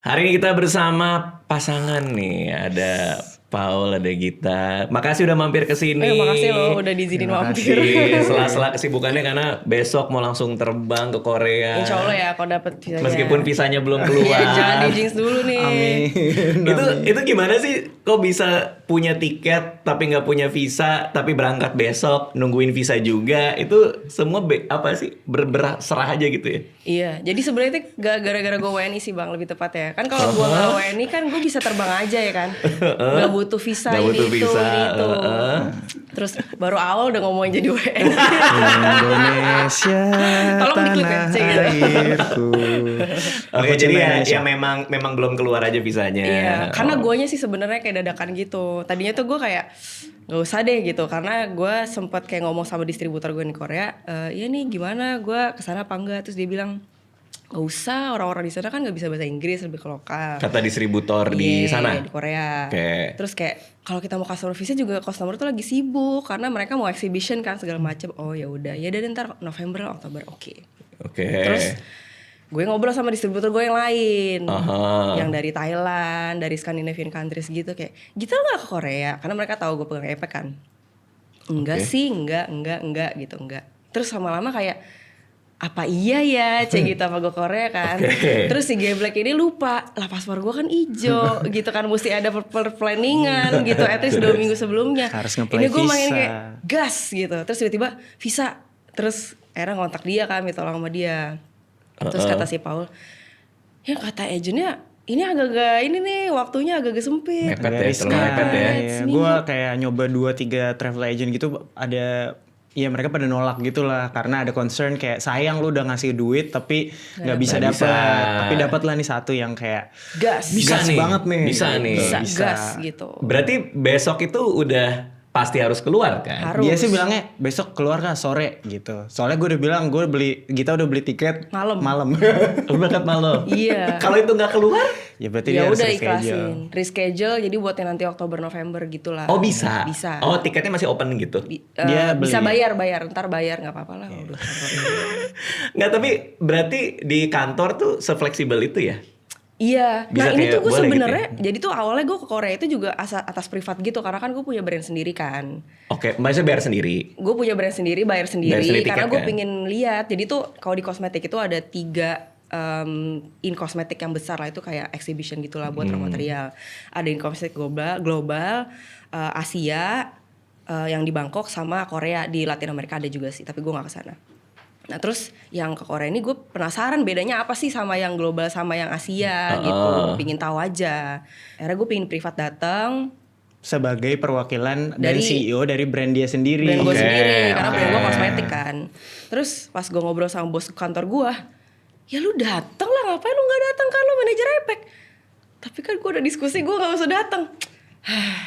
Hari ini kita bersama pasangan nih, ada Paul, ada Gita. Makasih udah mampir ke sini. Makasih loh udah diizinin mampir. Sela-sela kesibukannya karena besok mau langsung terbang ke Korea. Insya Allah ya kalau dapet visanya. Meskipun visanya belum keluar. Iya, jangan di jinx dulu nih. Itu gimana sih? Kok bisa punya tiket tapi nggak punya visa, tapi berangkat besok nungguin visa juga? Itu semua apa sih? Berserah aja gitu ya? Iya, jadi sebenarnya itu gara-gara gue WNI sih bang, lebih tepat ya. Kan kalau gue nggak WNI kan gue bisa terbang aja ya kan. Gak butuh visa Gak butuh ini visa. itu. Terus baru awal udah ngomongin jadi WNI. Indonesia Tolong diklip ya, cek gitu. airku. Oke, Aku jadi cinta ya Indonesia. memang belum keluar aja visanya. Iya, karena Oh. guanya sih sebenarnya kayak dadakan gitu. Tadinya tuh gue kayak nggak usah deh gitu, karena gue sempat kayak ngomong sama distributor gue di Korea, iya nih gimana, gue kesana apa enggak? Terus dia bilang nggak usah, orang-orang di sana kan nggak bisa bahasa Inggris, lebih ke lokal. Kata distributor di Iya, sana. di Korea. Oke. Terus kayak kalau kita mau customer visa juga customer tuh lagi sibuk karena mereka mau exhibition kan segala macam. Oh ya udah, ya udah ntar November Oktober oke. Oke. Terus gue ngobrol sama distributor gue yang lain, Aha. yang dari Thailand, dari Scandinavian countries gitu, kayak gitu nggak ke Korea karena mereka tahu gue pegang EPEC kan. Enggak Oke. sih, enggak gitu, enggak. Terus lama-lama kayak apa iya ya cek gitu apa gue Korea kan. Oke. Terus si Geblek ini lupa lah paspor gue kan ijo gitu kan, mesti ada planningan gitu at least 2 minggu sebelumnya. Harus nge-play Ini gue main visa. kayak gas gitu. Terus tiba-tiba visa. Terus akhirnya ngontak dia kan, minta tolong sama dia. Terus kata si Paul, ya kata agentnya ini agak-agak ini nih waktunya agak-agak sempit. Mepet Agak ya, riskan. terlalu mepet ya. Seminggu. Gue kayak nyoba 2-3 travel agent gitu, ada ya mereka pada nolak gitu lah karena ada concern kayak sayang lu udah ngasih duit tapi nggak bisa Nggak bisa. dapat. Tapi dapat lah nih satu yang kayak Gas. Bisa gas nih. banget nih. Bisa nih. Bisa Bisa. gas gitu. Berarti besok itu udah pasti harus keluar kan? Harus. Dia sih bilangnya besok keluar kan sore gitu. Soalnya gue udah bilang Gita udah beli tiket Malam. Lu berangkat malam. Iya. Kalau itu nggak keluar? Ya berarti Ya dia harus udah reschedule. reschedule jadi buat yang nanti Oktober November gitulah. Oh bisa. Bisa. Oh tiketnya masih open gitu. Dia bisa beli. bayar, ntar bayar nggak apa-apa lah. Udah. Nggak, tapi berarti di kantor tuh sefleksibel itu ya? Iya, Bisa nah ini kayak tuh gue boleh gitu sebenarnya, jadi tuh awalnya gue ke Korea itu juga atas privat gitu, karena kan gue punya brand sendiri kan. Oke, maksudnya bayar sendiri. Gue punya brand sendiri, bayar sendiri, Bayar sendiri karena tiket, gue kan? pengen lihat. Jadi tuh kalau di kosmetik itu ada 3 in kosmetik yang besar lah, itu kayak exhibition gitulah buat raw material. Ada in kosmetik global, Asia, yang di Bangkok sama Korea, di Latin Amerika ada juga sih, tapi gue nggak kesana. Nah terus yang ke Korea ini gue penasaran bedanya apa sih sama yang global sama yang Asia gitu, pingin tahu aja. Akhirnya gue pingin privat datang, Sebagai perwakilan Dari- dari CEO dari brand dia sendiri. brand gue Oke, sendiri karena oke. brand gue kosmetik kan. Terus pas gue ngobrol sama bos kantor gue, ya lu datang lah, ngapain lu nggak datang kan, lu manajer EPEC. Tapi kan gue udah diskusi, gue nggak usah datang.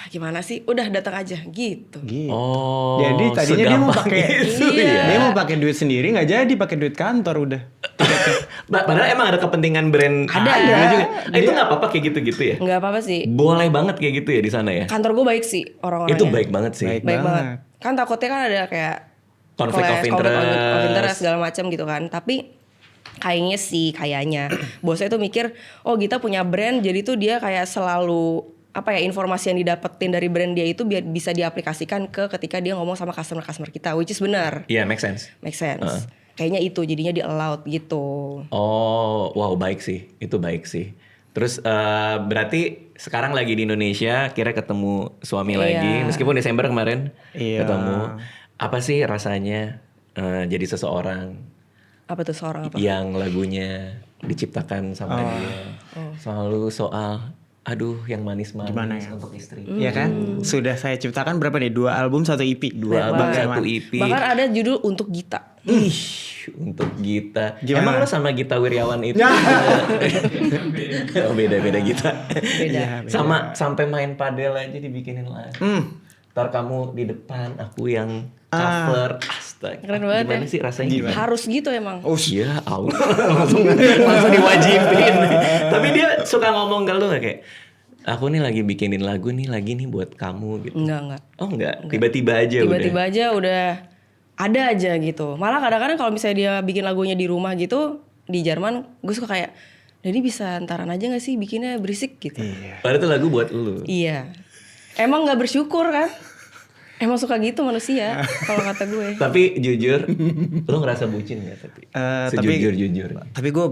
Gimana sih, udah datang aja gitu. Gitu. Oh. Jadi tadinya dia mau segampang pakai itu Iya. ya. dia mau pakai duit sendiri nggak jadi pakai duit kantor udah. Padahal emang ada kepentingan brand Ada. juga. Itu nggak apa-apa kayak gitu-gitu ya? Nggak apa-apa sih. Boleh banget kayak gitu ya di sana ya? Kantor gue baik sih orang-orangnya. Itu baik banget sih. Baik Baik banget. banget. Kan takutnya kan ada kayak Konflik of interest. segala macam gitu kan. Tapi kayaknya bosnya tuh mikir, oh Gita punya brand, jadi tuh dia kayak selalu informasi yang didapetin dari brand dia itu biar bisa diaplikasikan ke ketika dia ngomong sama customer kita, which is benar, Iya, make sense. make sense. Kayaknya itu jadinya di allowed gitu. Oh, wow, baik sih. Itu baik sih. Terus berarti sekarang lagi di Indonesia, kira ketemu suami Iya. lagi, meskipun Desember kemarin Iya. ketemu. Apa sih rasanya jadi seseorang Apa tuh seorang apa? yang lagunya diciptakan sama dia? Selalu soal, aduh, yang manis-manis Gimana ya? untuk istri. Iya kan? Sudah saya ciptakan berapa nih? 2 album 1 EP. 2 album, Banget. 1 EP. Bahkan ada judul untuk Gita. Ih, untuk Gita. Gimana? Emang lo sama Gita Wirjawan itu? Oh, beda-beda Gita. Beda. Sama sampai main padel aja dibikinin lagu. Ntar kamu di depan, aku yang cover. Astaga. Keren banget Gimana ya. sih rasanya? Gimana? Harus gitu emang. Oh iya, Allah. langsung diwajibin. Tapi dia suka ngomong ke lu gak kayak, aku nih lagi bikinin lagu nih, lagi nih buat kamu gitu. Enggak. Oh enggak, tiba-tiba aja Tiba-tiba udah. aja udah ada aja gitu. Malah kadang-kadang kalau misalnya dia bikin lagunya di rumah gitu di Jerman, gue suka kayak, Jadi bisa antaran aja gak sih bikinnya berisik gitu. Padahal itu lagu buat lu. Iya. Emang gak bersyukur kan? Emang suka gitu manusia kalau kata gue. Tapi jujur, lu ngerasa bucin gak tapi? Sejujur-jujur. Tapi gue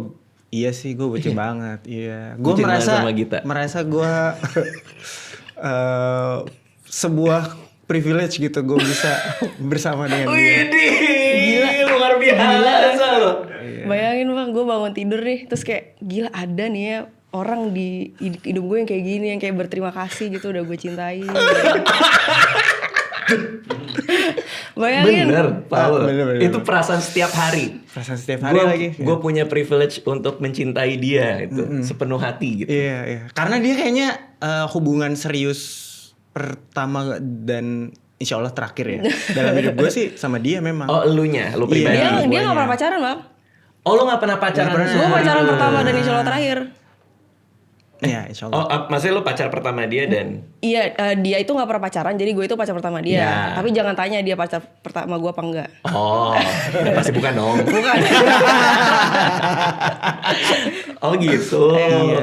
iya sih gue bucin banget. Iya. Gue Bucin banget sama Gita. merasa gue sebuah privilege gitu gue bisa bersama dengan dia. Widih, luar biasa loh. Bayangin Bang, gue bangun tidur nih, terus kayak gila ada nih ya orang di hidup gue yang kayak gini, yang kayak berterima kasih gitu udah gue cintai. Bayangin. Bener, Paul. Bener. Itu perasaan setiap hari. Perasaan setiap hari lagi. Gue punya privilege untuk mencintai dia itu sepenuh hati gitu. Iya. Karena dia kayaknya hubungan serius pertama dan insya Allah terakhir ya dalam hidup gue sih sama dia memang. Oh, lu pribadi. Dia gak pernah pacaran Bang. Oh, lu gak pernah pacaran? Gue pacaran pertama dan insya Allah terakhir. Iya, insya Allah. Oh, maksudnya lu pacar pertama dia dan Iya, dia itu gak pernah pacaran, jadi gue itu pacar pertama dia. Ya. Tapi jangan tanya dia pacar pertama gue apa enggak. oh, ya pasti bukan dong. Bukan. Oh gitu.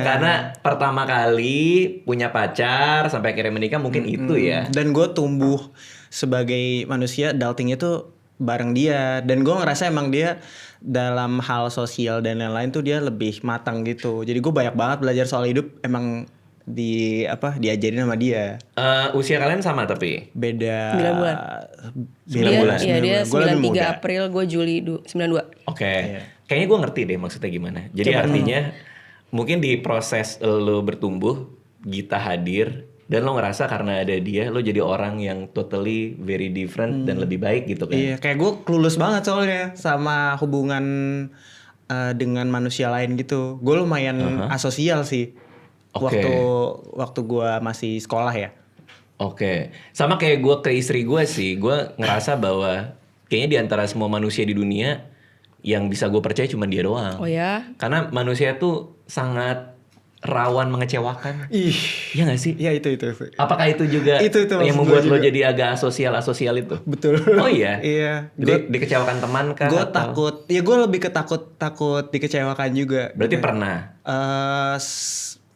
Karena pertama kali punya pacar sampai akhirnya menikah mungkin itu ya. Dan gue tumbuh sebagai manusia adulting itu bareng dia. Dan gue ngerasa emang dia dalam hal sosial dan lain-lain tuh dia lebih matang gitu. Jadi gue banyak banget belajar soal hidup emang diajarin sama dia. Usia kalian sama tapi? Beda 9 bulan. 9 bulan. Iya, dia Gue lebih 93 muda. April, gue Juli 92. Oke. Kayaknya gue ngerti deh maksudnya gimana. Jadi artinya mungkin di proses lo bertumbuh, Gita hadir dan lo ngerasa karena ada dia lo jadi orang yang totally very different dan lebih baik gitu kan. Iya, kayak gue clueless banget soalnya sama hubungan dengan manusia lain gitu. Gue lumayan asosial sih. Oke. Waktu gue masih sekolah ya. Oke. Sama kayak gue ke istri gue sih. Gue ngerasa bahwa kayaknya di antara semua manusia di dunia yang bisa gue percaya cuma dia doang. Oh ya? Karena manusia tuh sangat rawan mengecewakan. Iya gak sih? Iya itu. Apakah itu juga Itu yang maksud membuat gue lo juga. jadi agak asosial itu? Betul. Oh iya? Iya. Dikecewakan teman kah? Gue atau- takut. Ya gue lebih takut dikecewakan juga. Berarti pernah?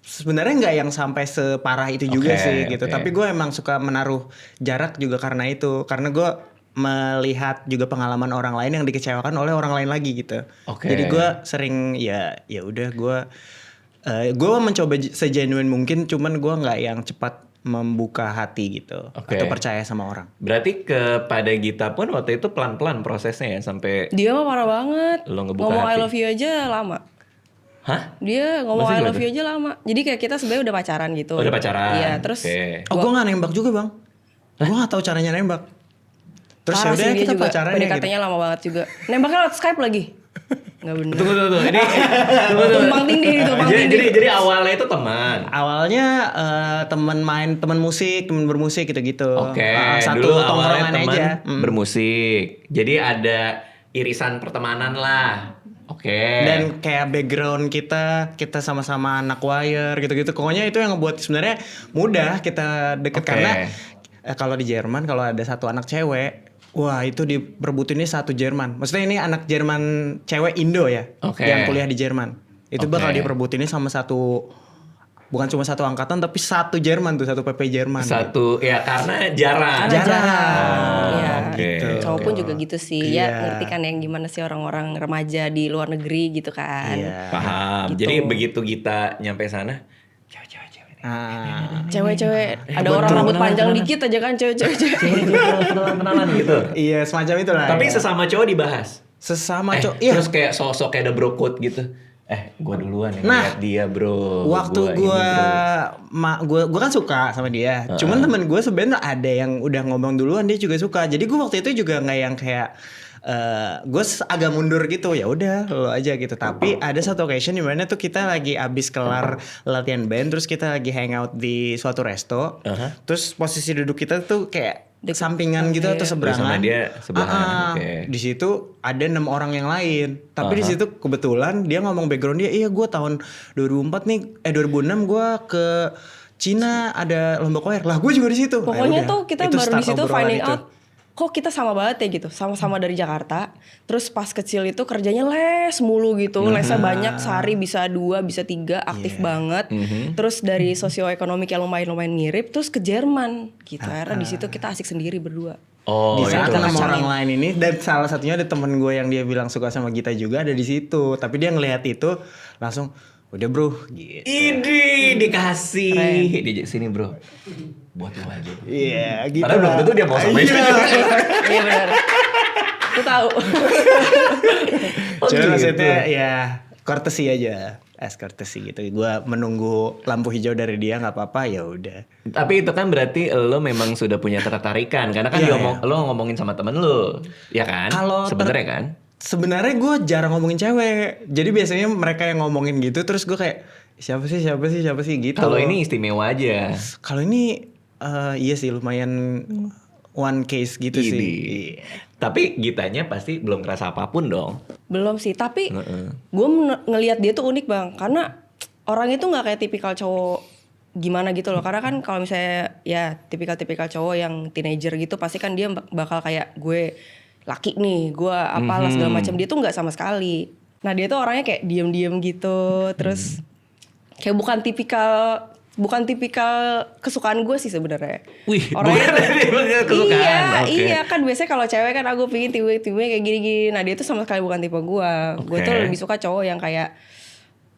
Sebenarnya nggak yang sampai separah itu juga Oke, sih gitu. oke. Tapi gue emang suka menaruh jarak juga karena itu. Karena gue melihat juga pengalaman orang lain yang dikecewakan oleh orang lain lagi gitu. Oke. Jadi gue sering ya udah gue mencoba segenuine mungkin, cuman gue nggak yang cepat membuka hati gitu Oke. atau percaya sama orang. Berarti kepada Gita pun waktu itu pelan-pelan prosesnya ya sampai Dia mah parah banget. Lo ngebuka Ngomong hati. I love you aja lama. Hah? Dia ngomong Maksudnya I love gimana? you aja lama. Jadi kayak kita sebenarnya udah pacaran gitu. Oh, udah pacaran. Iya, terus Oke. Oh gue nggak nembak juga bang. Gue nggak tahu caranya nembak. Terus parah yaudah sih dia kita juga. pacaran ya gitu. PDKT-nya lama banget juga. Nembaknya lewat Skype lagi. Nggak bener. Tunggu. Ini tunggu. Tumpang tindih, tumpang tindih. Jadi awalnya itu teman. Awalnya teman musik, teman bermusik gitu-gitu. Oke. Satu Dulu awalnya tongkrongan teman aja. bermusik. Jadi ada irisan pertemanan lah. Oke. Dan kayak background kita sama-sama anak choir gitu-gitu. Pokoknya itu yang ngebuat sebenarnya mudah kita deket. Oke. Karena kalau di Jerman kalau ada satu anak cewek, wah itu diperbutinnya satu Jerman. Maksudnya ini anak Jerman cewek Indo ya, Oke. yang kuliah di Jerman. Itu Oke. bakal diperbutinnya sama satu, bukan cuma satu angkatan tapi satu Jerman tuh, satu PP Jerman. Satu ya karena jarang. Iya. Oke. Cowok pun juga gitu sih. Iya. Ya ngerti kan yang gimana sih orang-orang remaja di luar negeri gitu kan. Iya. Paham. Gitu. Jadi begitu kita nyampe sana, cewek-cewek nih. Ah. Cewek-cewek ada orang rambut panjang dikit aja kan cewek-cewek. Kenalan gitu. Iya semacam itulah. Tapi ya. sesama cowok dibahas. Sesama cowok. Iya. Terus kayak sosok kayak ada bro code gitu. Gua duluan yang Nah, lihat dia bro. Waktu ini, bro. gua kan suka sama dia. Cuman temen gue sebenarnya ada yang udah ngomong duluan, dia juga suka. Jadi gue waktu itu juga nggak yang kayak gue agak mundur gitu. Ya udah lo aja gitu. Tapi ada satu occasion di mana tuh kita lagi abis kelar latihan band, terus kita lagi hangout di suatu resto. Terus posisi duduk kita tuh kayak sampingan gitu atau seberangan. Sama dia sebelahan. Oke. Di situ ada 6 orang yang lain. Tapi di situ kebetulan dia ngomong background dia, iya gue tahun 2004 nih, 2006 gue ke Cina ada lomba choir. Lah gue juga di situ. Pokoknya Nah, tuh udah. kita Itu baru start di situ obrolan finding itu. out kok kita sama banget ya gitu, sama-sama dari Jakarta. Terus pas kecil itu kerjanya les mulu gitu, lesnya banyak, sehari bisa 2, bisa 3, aktif banget. Terus dari sosioekonomik yang lumayan mirip, terus ke Jerman gitu. Akhirnya di situ kita asik sendiri berdua. Oh, Di saat itu. sama orang lain ini, dan salah satunya ada temen gue yang dia bilang suka sama Gita juga ada di situ. Tapi dia ngelihat itu langsung udah bro gitu. Idi dikasih. Di sini bro. Buat lo aja. Iya gitu. Padahal belum tentu dia mau sama itu. Iya benar. Aku tahu. Oh, Cuma gitu. maksudnya ya courtesy aja. As courtesy gitu. Gue menunggu lampu hijau dari dia nggak apa-apa ya udah. Tapi itu kan berarti lo memang sudah punya ketertarikan karena kan lo ngomongin sama temen lo, ya kan? Kalau sebenarnya kan? Sebenarnya gue jarang ngomongin cewek. Jadi biasanya mereka yang ngomongin gitu terus gue kayak siapa sih gitu. Kalau ini istimewa aja. Kalau ini iya sih lumayan one case gitu Idi. sih. Tapi Gitanya pasti belum ngerasa apapun dong. Belum sih, tapi gue ngelihat dia tuh unik bang, karena orang itu nggak kayak tipikal cowok gimana gitu loh. Karena kan kalau misalnya ya tipikal cowok yang teenager gitu, pasti kan dia bakal kayak gue laki nih, gue apalah segala macam. Dia tuh nggak sama sekali. Nah dia tuh orangnya kayak diem gitu, terus kayak bukan tipikal kesukaan gue sih sebenarnya. Wih, Orangnya bukan tuh- kesukaan. Iya, Oke. iya kan biasanya kalau cewek kan aku pingin tipe kayak gini-gini. Nah dia tuh sama sekali bukan tipe gue. Gue Oke. tuh lebih suka cowok yang kayak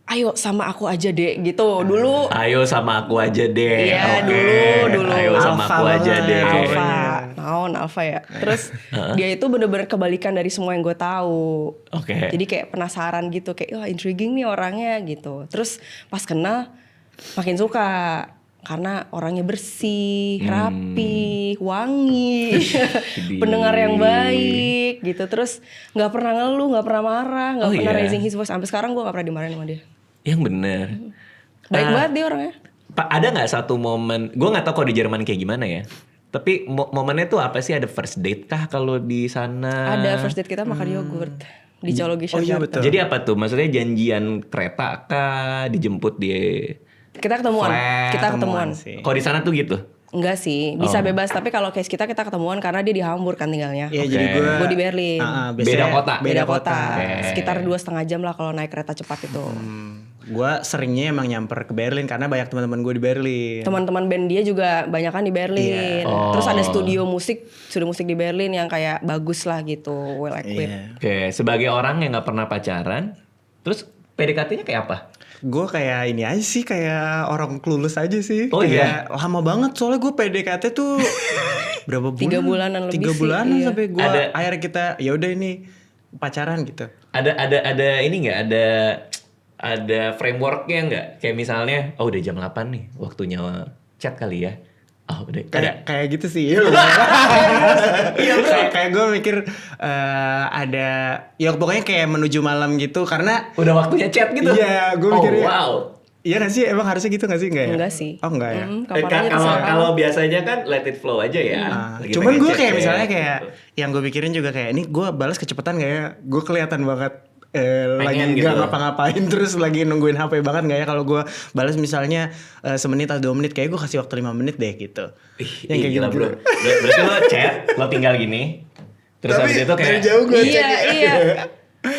ayo sama aku aja deh gitu. Dulu Ayo sama aku aja deh. Iya, Oke. dulu. Ayo sama Alpha aku aja banget. deh. alpha, naon alpha ya. Terus dia itu bener-bener kebalikan dari semua yang gue tahu. Oke. Jadi kayak penasaran gitu, kayak wah intriguing nih orangnya gitu. Terus pas kenal makin suka karena orangnya bersih, rapi, wangi, pendengar yang baik gitu. Terus nggak pernah ngeluh, nggak pernah marah, nggak Oh, pernah iya? raising his voice. Sampai sekarang gue nggak pernah dimarahin sama dia. Yang bener. Baik banget dia orangnya. Pak, ada nggak satu momen? Gue nggak tahu kalau di Jerman kayak gimana ya. Tapi momennya tuh apa sih? Ada first date kah kalau di sana? Ada first date kita makan yogurt di Jologi Oh iya Jakarta. betul. Jadi apa tuh? Maksudnya janjian kereta kah? Dijemput di Kita ketemuan. Flat, Kita ketemuan. sih. Kalau di sana tuh gitu? Enggak sih, bisa bebas. Tapi kalau case kita ketemuan karena dia di Hamburg kan tinggalnya. Iya Oke. jadi Gue di Berlin. Beda kota? Beda kota. Oke. Sekitar 2,5 jam lah kalau naik kereta cepat itu. Gue seringnya emang nyamper ke Berlin karena banyak teman-teman gue di Berlin. Teman-teman band dia juga banyak kan di Berlin. Iya. Terus ada Oh. studio musik di Berlin yang kayak bagus lah gitu, well equipped. Iya. Oke, sebagai orang yang nggak pernah pacaran, terus PDKT-nya kayak apa? Gue kayak ini aja sih, kayak orang clueless aja sih. Oh, kayak lama banget soalnya gue PDKT tuh berapa bulan? 3 bulanan lebih 3 sih, bulanan iya. sampai gue Ada- akhirnya kita ya udah ini pacaran gitu. Ada ini nggak? Ada frameworknya nggak? Kayak misalnya, oh udah jam 8 nih, waktunya chat kali ya. Oh udah. Kayak gitu sih. kayak gue mikir ada ya pokoknya kayak menuju malam gitu karena Udah waktunya chat gitu? Iya, gue Oh mikirnya. wow. Iya gak sih? Emang harusnya gitu gak sih? Enggak ya? Enggak sih. Oh enggak ya? Kapan aja terserah. Kalau biasanya kan let it flow aja ya. Lagi Cuman pengen gue chat, kayak chat, misalnya kayak gitu. yang gue pikirin juga kayak ini gue balas kecepatan gak ya? Gue kelihatan banget lagi Pengen nggak gitu. ngapa-ngapain terus lagi nungguin HP banget gak ya kalau gue balas misalnya semenit atau 2 menit kayak gue kasih waktu 5 menit deh gitu. Ih, gila bro. Berarti lo chat, lo tinggal gini. Terus habis itu kayak gue Iya, iya.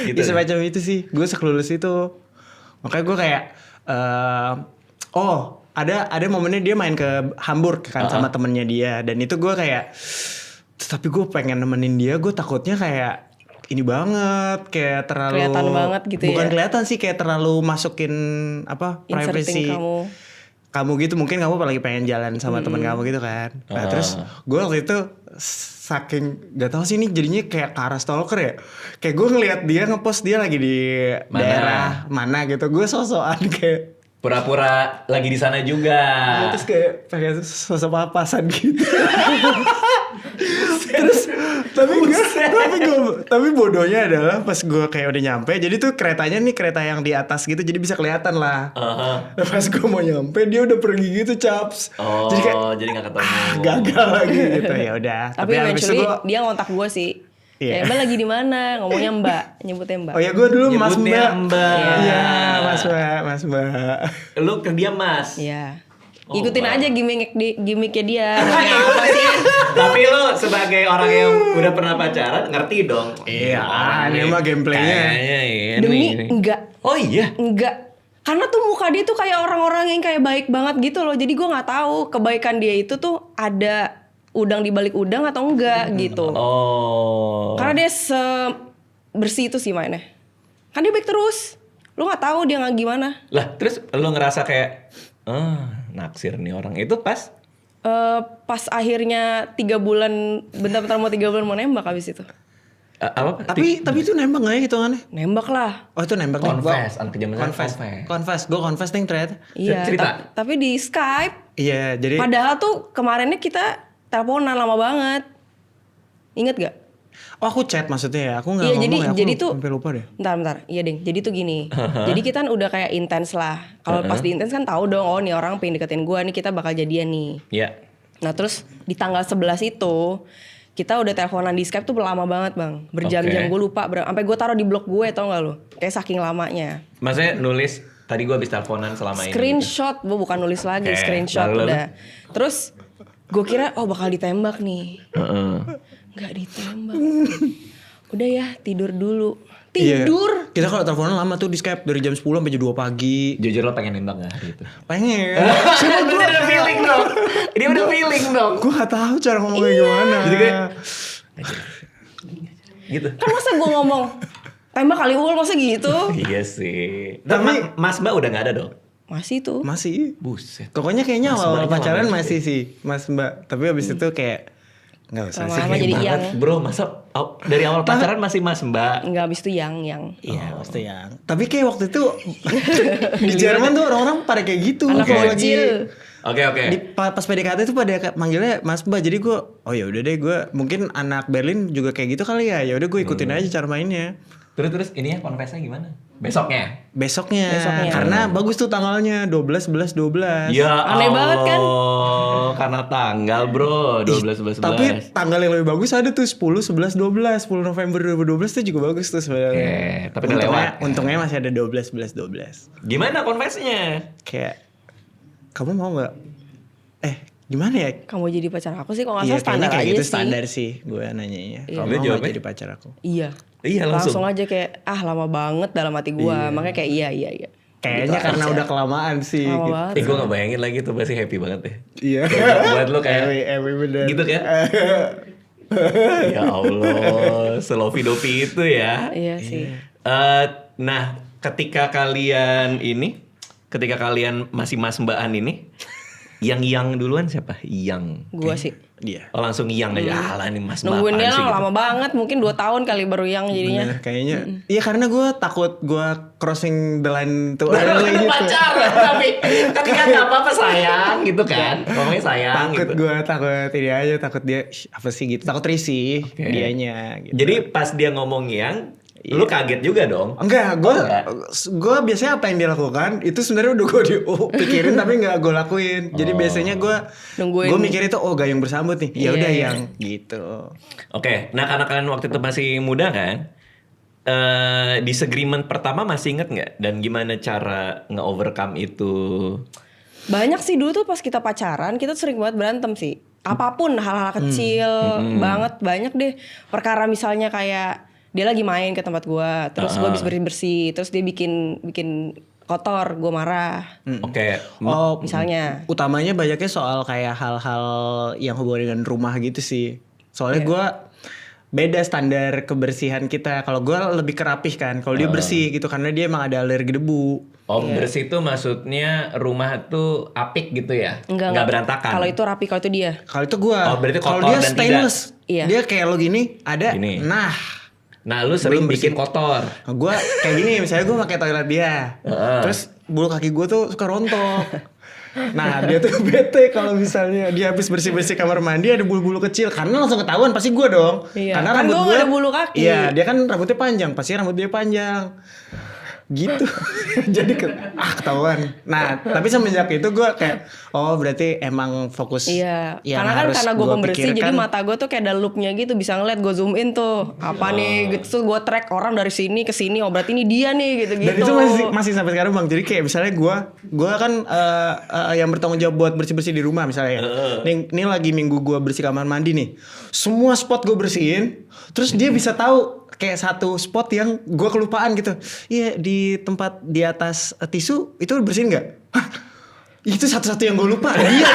gitu. Ya semacam itu sih. Gue sekelulus itu. Makanya gue kayak ada momennya dia main ke Hamburg kan sama temennya dia dan itu gue kayak tapi gue pengen nemenin dia, gue takutnya kayak ini banget kayak terlalu Kelihatan banget gitu ya. bukan kelihatan sih kayak terlalu masukin apa Inserting privacy kamu. gitu, mungkin kamu lagi pengen jalan sama teman kamu gitu kan. Nah terus gue waktu itu saking gak tahu sih ini jadinya kayak ke arah stalker ya. Kayak gue ngelihat dia ngepost dia lagi di Mana? daerah mana gitu. Gue sosokan kayak Pura-pura lagi di sana juga. terus kayak pengen sosok papasan gitu. terus tapi bodohnya adalah pas gue kayak udah nyampe, jadi tuh keretanya nih kereta yang di atas gitu, jadi bisa kelihatan lah. Aha. Nah, pas gue mau nyampe dia udah pergi gitu caps. Oh, Jadi kayak jadi nggak ketemu. gagal lagi gitu ya udah. Tapi habis itu eventually gua, dia ngontak gue sih. Iya. Kayak Mbak lagi di mana? Ngomongnya Mbak, nyebutnya Mbak. oh ya gue dulu Mas Nyebutnya Mbak. Mbak. Iya Mas Mbak. Lu ke dia mas. Iya. Oh, Ikutin wow. aja gimmicknya dia. Ngomongnya apa sih? Tapi lo sebagai orang yang udah pernah pacaran ngerti dong. Iya, Orang ini nih mah gameplaynya. kayaknya ini. Demi enggak. Oh iya. Enggak. Karena tuh muka dia tuh kayak orang-orang yang kayak baik banget gitu loh. Jadi gue nggak tahu kebaikan dia itu tuh ada udang di balik udang atau enggak gitu. Oh. Karena dia bersih itu sih mainnya. Kan dia baik terus. Lu nggak tahu dia nggak gimana. Lah, terus lo ngerasa kayak naksir nih orang itu pas Pas akhirnya 3 bulan, bentar-bentar mau 3 bulan mau nembak habis itu. apa? Tapi itu nembak gak ya hitungannya? Nembak lah. Oh itu nembak nih. Confess, anak zaman Confess. Gue confess nih ternyata. Iya. Cerita. Tapi di Skype. Iya, jadi Padahal tuh kemarinnya kita teleponan lama banget. Ingat gak? oh aku chat maksudnya ya. Aku enggak Iya, ngomong ya. Aku jadi tuh sampai lupa deh. Bentar. Iya, Deng. Jadi tuh gini. Jadi kita kan udah kayak intens lah. Kalau pas di intens kan tahu dong, oh nih orang pengen deketin gua nih, kita bakal jadian nih. Iya. Nah, terus di tanggal 11 itu kita udah teleponan di Skype tuh lama banget, Bang. Berjam-jam, Oke. gue lupa. Sampai gue taruh di blog gue, tau gak lu? Kayak saking lamanya. Maksudnya nulis tadi gue habis teleponan selama ini. Gitu. Screenshot, gue bukan nulis lagi, Oke, screenshot lalu? udah. Terus gue kira, oh bakal ditembak nih. Heeh. Nggak ditembak. Udah ya, tidur dulu. Iya. Tidur? Kita kalau teleponan lama tuh di Skype dari jam 10 sampai jam 2 pagi. Jujur lo pengen nembak gak hari itu? Pengen. Berarti udah feeling dong. Dia udah feeling dong. Gue gak tahu cara ngomongnya gimana. Jadi kayak gitu. Kan masa gue ngomong, tembak kali ul, masa gitu? Iya sih. Tapi- Tapi Mas Mbak udah gak ada dong. Masih tuh. Masih. Buset. Pokoknya kayaknya Mas awal Mbaknya pacaran lama masih sih Mas Mbak. Tapi abis itu kayak nggak usah sih. Lama-lama jadi Banget, yang. bro, masa dari awal pacaran masih Mas Mbak? Enggak, abis itu yang. Iya pasti ya. Tapi kayak waktu itu di Jerman tuh orang-orang pada kayak gitu. Anak Kayak kecil. Oke. pas PDKT itu pada manggilnya Mas Mbak. Jadi gue oh ya udah deh gue mungkin anak Berlin juga kayak gitu kali ya. Ya udah gue ikutin aja cara mainnya. Terus ini ya konfesnya gimana? Besoknya? Besoknya. Besoknya. Karena bagus tuh tanggalnya 12 11 12. Ya Aneh banget kan? Karena tanggal bro 12 11 11. Tapi tanggal yang lebih bagus ada tuh 10 11 12. 10 November 2012 tuh juga bagus tuh sebenarnya. Oke, tapi udah lewat. Untungnya masih ada 12 11 12. Gimana konfesnya? Kayak kamu mau nggak? Gimana ya? Kamu jadi pacar aku sih, kalau nggak Iya salah standar kayaknya kayak aja gitu sih. standar sih gue nanyanya. Iya. Kamu Dia mau nggak jawabnya? jadi pacar aku? Iya. Iya langsung. Langsung aja kayak lama banget dalam hati gua. Makanya kayak iya. Kayaknya Gitu karena aja. udah kelamaan sih. Lama gitu. banget. Gue gak bayangin lagi tuh pasti happy banget deh. Iya. Buat lo kayak Ewi bener. gitu kan? Ya Allah, selofi-dofi itu ya. Iya sih. Nah, ketika kalian masih Mas Mbak-an ini, yang duluan siapa? Yang. Gua sih. Iya. Oh langsung yang aja. Alah nih Mas Mbak. Nungguin dia apaan sih gitu. lama banget, mungkin 2 tahun kali baru yang jadinya. Bener, kayaknya. Iya karena gue takut gue crossing the line tuh early gitu. Pacaran tapi kan nggak apa-apa sayang gitu kan. Ngomongnya sayang Takut gitu. gue takut ini aja takut dia "Shh, apa sih gitu takut risih dianya gitu. Jadi pas dia ngomong yang, lu kaget juga dong. Enggak, gue biasanya apa yang dia lakukan itu sebenarnya udah gue pikirin tapi nggak gue lakuin. Jadi biasanya gue Nungguin. mikir itu oh gayung bersambut nih. Ya udah Iya. yang gitu. Oke, nah karena kalian waktu itu masih muda kan, disagreement pertama masih inget nggak? Dan gimana cara nge-overcome itu? Banyak sih dulu tuh pas kita pacaran, kita sering banget berantem sih. Apapun hal-hal kecil banget, banyak deh. Perkara misalnya kayak dia lagi main ke tempat gua, terus gua habis bersih-bersih, terus dia bikin kotor, gua marah. Oke, Oh, Misalnya. utamanya banyaknya soal kayak hal-hal yang hubungan dengan rumah gitu sih. Soalnya gue beda standar kebersihan kita. Kalau gue lebih kerapih kan. Kalau dia bersih gitu karena dia emang ada alergi debu. bersih itu maksudnya rumah tuh apik gitu ya? Enggak berantakan? Kalau itu rapi, kalau itu dia. Kalau itu gue. Oh, berarti Kalau kotor dia dan stainless. Iya. Dia kayak lo gini ada. Gini. Nah, lu sering Belum bikin bersih. kotor. gue kayak gini. Misalnya gue pakai toilet dia. Terus bulu kaki gue tuh suka rontok. Nah dia tuh bete kalau misalnya dia habis bersih-bersih kamar mandi ada bulu-bulu kecil karena langsung ketahuan pasti gue dong. Iya. Karena Kan rambut gua gue ada bulu kaki. Iya dia kan rambutnya panjang pasti rambut dia panjang. gitu. Jadi ketahuan. Nah tapi semenjak itu gue kayak berarti emang fokus. Iya, yang karena kan harus karena gue gua pembersih, jadi pikirkan. mata gue tuh kayak ada loopnya gitu, bisa ngeliat gue zoom in tuh apa nih, gitu. Terus gue track orang dari sini ke sini, oh berarti ini dia nih, gitu-gitu. Dan itu masih sampai sekarang bang. Jadi kayak misalnya gue kan yang bertanggung jawab buat bersih-bersih di rumah misalnya. Ini lagi minggu gue bersih kamar mandi nih. Semua spot gue bersihin. Terus dia bisa tahu kayak satu spot yang gue kelupaan gitu. Iya di tempat di atas tisu itu bersihin nggak? Hah, itu satu-satu yang gue lupa. Dia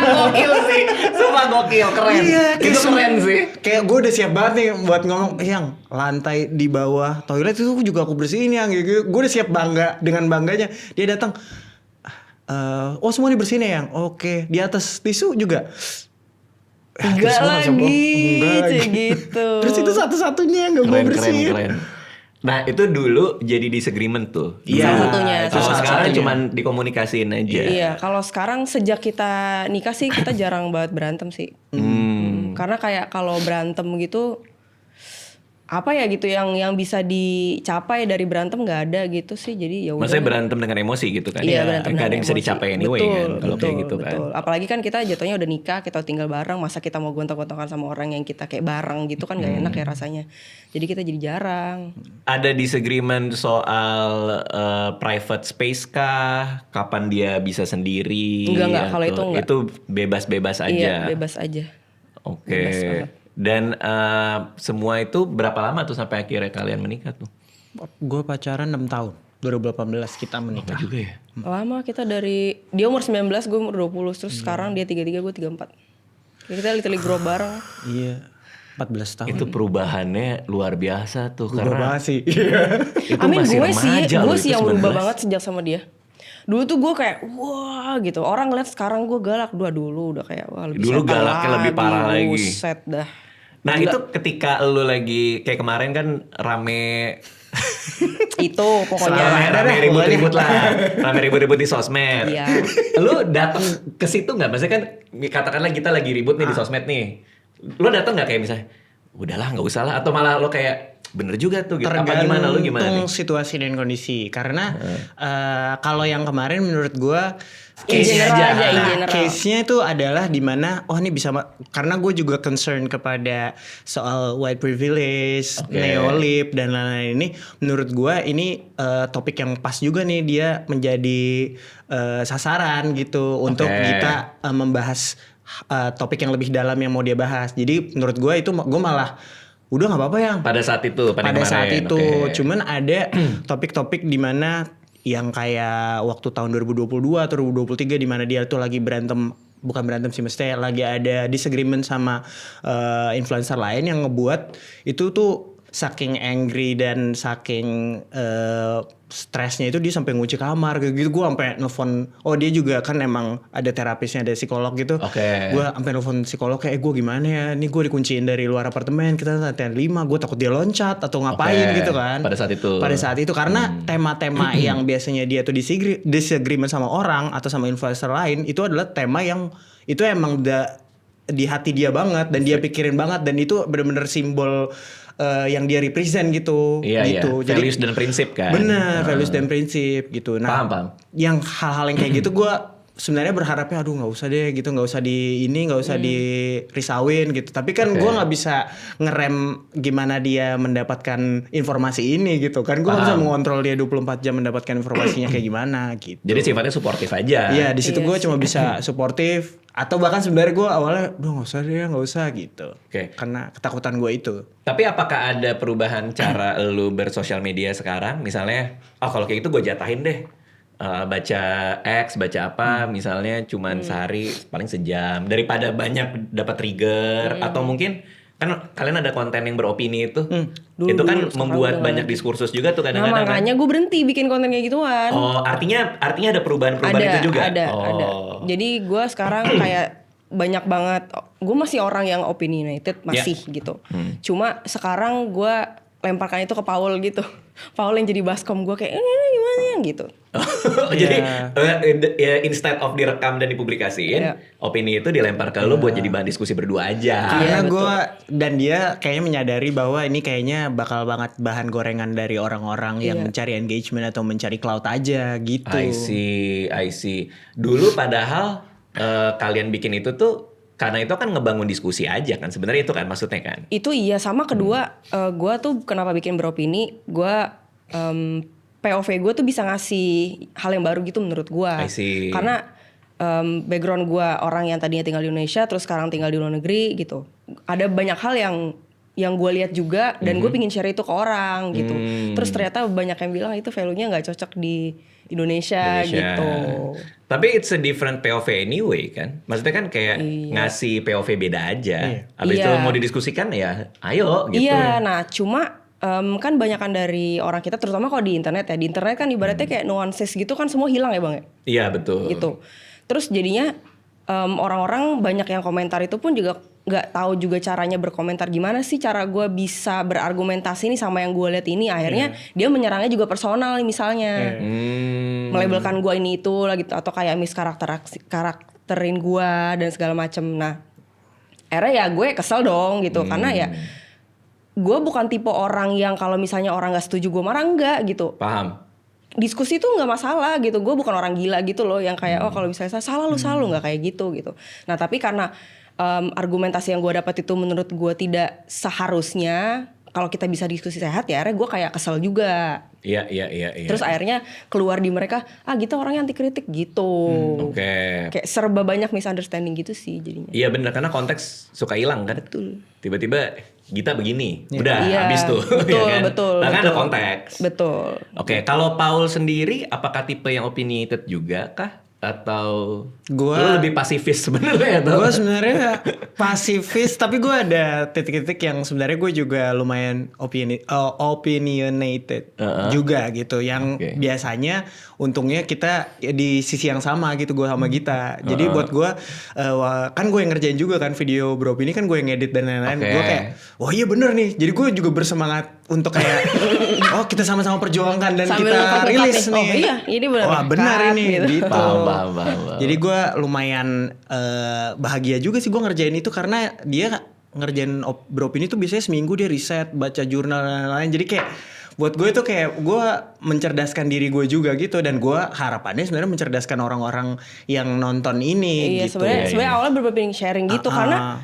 Gokil sih. Sumpah gokil, keren. Iya, Itu keren sih. Kayak gue udah siap banget nih buat ngomong, yang lantai di bawah toilet itu juga aku bersihin yang gitu. Gue udah siap bangga dengan bangganya. Dia datang, oh semua dibersihin ya yang, oke. Di atas tisu juga. Enggak Terus gua langsung, lagi, gitu. Terus itu satu-satunya yang gak gue Keren, keren, bersihin. keren. Nah itu dulu jadi disagreement tuh. Iya. Salah satunya. Kalau salah sekarang satunya. cuman dikomunikasiin aja. Iya, kalau sekarang sejak kita nikah sih kita jarang banget berantem sih. Karena kayak kalau berantem gitu apa ya gitu yang bisa dicapai dari berantem nggak ada gitu sih. Jadi ya udah. Maksudnya berantem dengan emosi gitu kan? Iya, berantem Gak ada dengan yang bisa emosi. dicapai anyway kan kalau kayak gitu kan. Betul. Apalagi kan kita jatuhnya udah nikah, kita tinggal bareng, masa kita mau gontok-gontokan sama orang yang kita kayak bareng gitu kan gak enak ya rasanya. Jadi kita jadi jarang. Ada disagreement soal private space kah? Kapan dia bisa sendiri? Enggak, kalau itu enggak. Itu bebas-bebas aja. Iya, bebas aja. Oke. Bebas banget. Dan semua itu berapa lama tuh sampai akhirnya kalian menikah tuh? Gue pacaran 6 tahun. 2018 kita menikah. Juga ya? Lama kita dari dia umur 19, gue umur 20, terus sekarang dia 33, gue 34. Jadi kita literally grow bareng. Iya. 14 tahun. Itu perubahannya luar biasa tuh Berubah karena sih. itu Amin, masih gue remaja loh, sih itu yang berubah 19. banget sejak sama dia. Dulu tuh gue kayak wah gitu. Orang ngeliat sekarang gue galak. Dulu udah kayak wah lebih Dulu setan galaknya lebih parah lagi. Buset dah. Nah Gila. itu ketika lu lagi kayak kemarin kan rame Itu pokoknya. rame ribut-ribut lah, rame ribut-ribut di sosmed. Iya. Lu datang ke situ nggak? Maksudnya kan katakanlah kita lagi ribut nih di sosmed nih. Lu datang nggak kayak misalnya, udahlah nggak usah lah, atau malah lu kayak bener juga tuh gitu. Apa gimana lu gimana nih? Tergantung situasi dan kondisi. Karena kalau yang kemarin menurut gue In case-nya general aja, in Nah, general. case-nya itu adalah dimana ini bisa karena gue juga concern kepada soal white privilege, Oke. neolib dan lain-lain ini. Menurut gue ini topik yang pas juga nih dia menjadi sasaran gitu untuk kita membahas topik yang lebih dalam yang mau dia bahas. Jadi menurut gue itu gue malah udah nggak apa-apa yang Pada saat itu, pada kemarin. saat itu. Oke. Cuman ada topik-topik di mana yang kayak waktu tahun 2022 atau 2023 di mana dia tuh lagi bukan berantem sih, mestinya lagi ada disagreement sama influencer lain yang ngebuat itu tuh saking angry dan saking stresnya itu dia sampai ngunci kamar kayak gitu. Gue sampai nelfon, dia juga kan emang ada terapisnya, ada psikolog gitu. Oke. Gue sampai nelfon psikolog kayak gue gimana ya, ini gue dikunciin dari luar apartemen, kita latihan 5, gue takut dia loncat atau ngapain Oke, gitu kan. pada saat itu. Karena tema-tema yang biasanya dia tuh disagreement sama orang atau sama influencer lain itu adalah tema yang itu emang di hati dia banget dan dia pikirin banget, dan itu benar-benar simbol yang dia represent gitu. Iya, gitu. iya. Values dan prinsip kan. Bener, values dan prinsip gitu. Nah, Paham. yang hal-hal yang kayak gitu gue sebenarnya berharapnya aduh nggak usah deh gitu, nggak usah nggak usah dirisauin gitu. Tapi kan gue nggak bisa ngerem gimana dia mendapatkan informasi ini gitu kan. Gue nggak bisa mengontrol dia 24 jam mendapatkan informasinya kayak gimana gitu. Jadi sifatnya suportif aja. Iya, di situ Iya gue sih. cuma bisa suportif, atau bahkan sebenarnya gue awalnya nggak usah gitu. Oke. Karena ketakutan gue itu. Tapi apakah ada perubahan cara lu bersosial media sekarang? Misalnya, kalau kayak gitu gue jatahin deh. Baca X, baca apa, misalnya cuman sehari paling sejam. Daripada banyak dapat trigger. Atau mungkin, kan kalian ada konten yang beropini itu. Itu kan Dulu, sekarang membuat udah banyak lagi. diskursus juga tuh Nah kadang-kadang kan. makanya gue berhenti bikin konten kayak gituan. Oh, artinya ada perubahan-perubahan itu juga? Ada. Oh. Jadi gue sekarang kayak banyak banget. Gue masih orang yang opinionated masih gitu. Cuma sekarang gue lemparkan itu ke Paul gitu. Paul yang jadi baskom gue kayak ini gimana ya gitu. Jadi instead of direkam dan dipublikasiin, Iya. opini itu dilempar ke lu buat jadi bahan diskusi berdua aja. Karena betul. gue dan dia kayaknya menyadari bahwa ini kayaknya bakal banget bahan gorengan dari orang-orang yang mencari engagement atau mencari clout aja gitu. I see. Dulu padahal kalian bikin itu tuh karena itu kan ngebangun diskusi aja kan. Sebenarnya itu kan maksudnya kan. Itu iya, sama kedua gue tuh kenapa bikin beropini, gue POV gue tuh bisa ngasih hal yang baru gitu menurut gue. I see. Karena background gue orang yang tadinya tinggal di Indonesia terus sekarang tinggal di luar negeri gitu. Ada banyak hal yang gue lihat juga dan gue pingin share itu ke orang gitu. Terus ternyata banyak yang bilang itu value-nya nggak cocok di Indonesia gitu. Tapi it's a different POV anyway kan. Maksudnya kan kayak ngasih POV beda aja. Habis itu Iya. mau didiskusikan ya ayo gitu. Iya, nah cuma kan banyakan dari orang kita terutama kalau di internet ya. Di internet kan ibaratnya kayak nuances gitu kan semua hilang ya Bang ya. Iya betul. Gitu. Terus jadinya orang-orang banyak yang komentar itu pun juga nggak tahu juga caranya berkomentar gimana sih cara gue bisa berargumentasi nih sama yang gue lihat ini. Akhirnya dia menyerangnya juga personal nih misalnya. Melabelkan gue ini itu lah gitu atau kayak karakterin gue dan segala macem. Nah akhirnya ya gue kesel dong gitu karena ya gue bukan tipe orang yang kalau misalnya orang nggak setuju gue marah, enggak gitu. Paham. Diskusi tuh nggak masalah gitu. Gue bukan orang gila gitu loh yang kayak oh kalau misalnya salah lu nggak kayak gitu. Nah tapi karena argumentasi yang gue dapat itu menurut gue tidak seharusnya, kalau kita bisa diskusi sehat ya akhirnya gue kayak kesel juga. Iya. Terus akhirnya keluar di mereka gitu orangnya anti kritik gitu. Oke. Kayak serba banyak misunderstanding gitu sih jadinya. Iya benar karena konteks suka hilang kan. Betul. Tiba-tiba Gita begini, udah Iya, habis tuh. betul, ya kan? betul, Bahkan betul. ada konteks. Betul. Oke, kalau Paul sendiri apakah tipe yang opinionated juga kah? Atau Gua- lu lebih pasifis sebenarnya atau? Gue sebenarnya pasifis, tapi gue ada titik-titik yang sebenarnya gue juga lumayan opinionated juga gitu. Yang Oke. biasanya untungnya kita di sisi yang sama gitu gue sama Gita. Jadi buat gue kan gue yang ngerjain juga kan video bro ini kan gue yang edit dan lain-lain. Oke. Gue kayak wah iya bener nih. Jadi gue juga bersemangat untuk kayak oh kita sama-sama perjuangkan dan Sambil kita ngungkap-ngungkap rilis nih. nih. Oh iya, ini bener. Wah benar Cut, ini gitu. Paham. jadi gue lumayan bahagia juga sih gue ngerjain itu karena dia ngerjain Bro ini tuh biasanya seminggu dia riset, baca jurnal dan lain-lain. Jadi kayak buat gue itu kayak gue mencerdaskan diri gue juga gitu dan gue harapannya sebenarnya mencerdaskan orang-orang yang nonton ini Iya, gitu. sebenarnya awalnya berbanding sharing gitu karena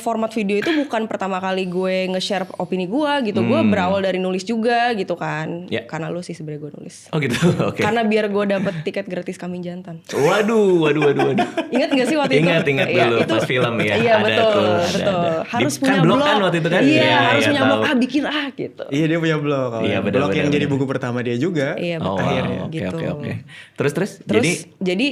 format video itu bukan pertama kali gue nge-share opini gue gitu. Gue berawal dari nulis juga gitu kan. Ya. Karena lu sih sebenarnya gue nulis. Oh gitu, oke. Karena biar gue dapet tiket gratis Kambing Jantan. Waduh. Ingat gak sih waktu itu? Ingat Iya, dulu itu- pas film ya. Iya ada betul, tuh, betul. ada. Harus Kan punya blog blog kan waktu itu kan? Iya, harus punya tahu. blog. Bikin gitu. Iya dia punya blog. Iya, benar, blog yang benar, jadi benar. buku pertama dia juga. Iya Oh, betul. wow. Gitu. Oke. Terus Jadi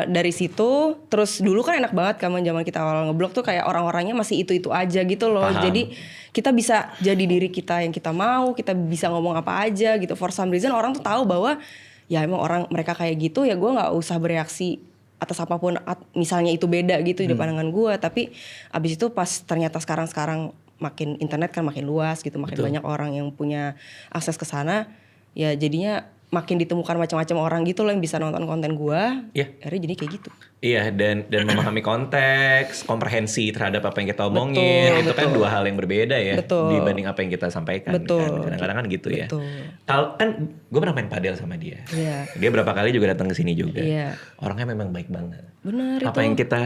dari situ terus dulu kan enak banget kan zaman kita awal ngeblog tuh kayak orang-orangnya masih itu aja gitu loh. Paham. Jadi kita bisa jadi diri kita yang kita mau, kita bisa ngomong apa aja gitu. For some reason orang tuh tahu bahwa ya emang orang mereka kayak gitu ya gue nggak usah bereaksi atas apapun misalnya itu beda gitu di pandangan gue. Tapi abis itu pas ternyata sekarang makin internet kan makin luas gitu, makin banyak orang yang punya akses ke sana. Ya jadinya makin ditemukan macam-macam orang gitu loh yang bisa nonton konten gua. Iya. Akhirnya jadi kayak gitu. Iya dan memahami konteks, komprehensi terhadap apa yang kita omongin Betul, itu kan betul. dua hal yang berbeda ya Betul. dibanding apa yang kita sampaikan. Betul. Kan. Kadang-kadang kan gitu ya. Betul. Kalau kan gue pernah main padel sama dia. Iya. Dia berapa kali juga datang ke sini juga. Iya. Orangnya memang baik banget. Benar Apa itu. yang kita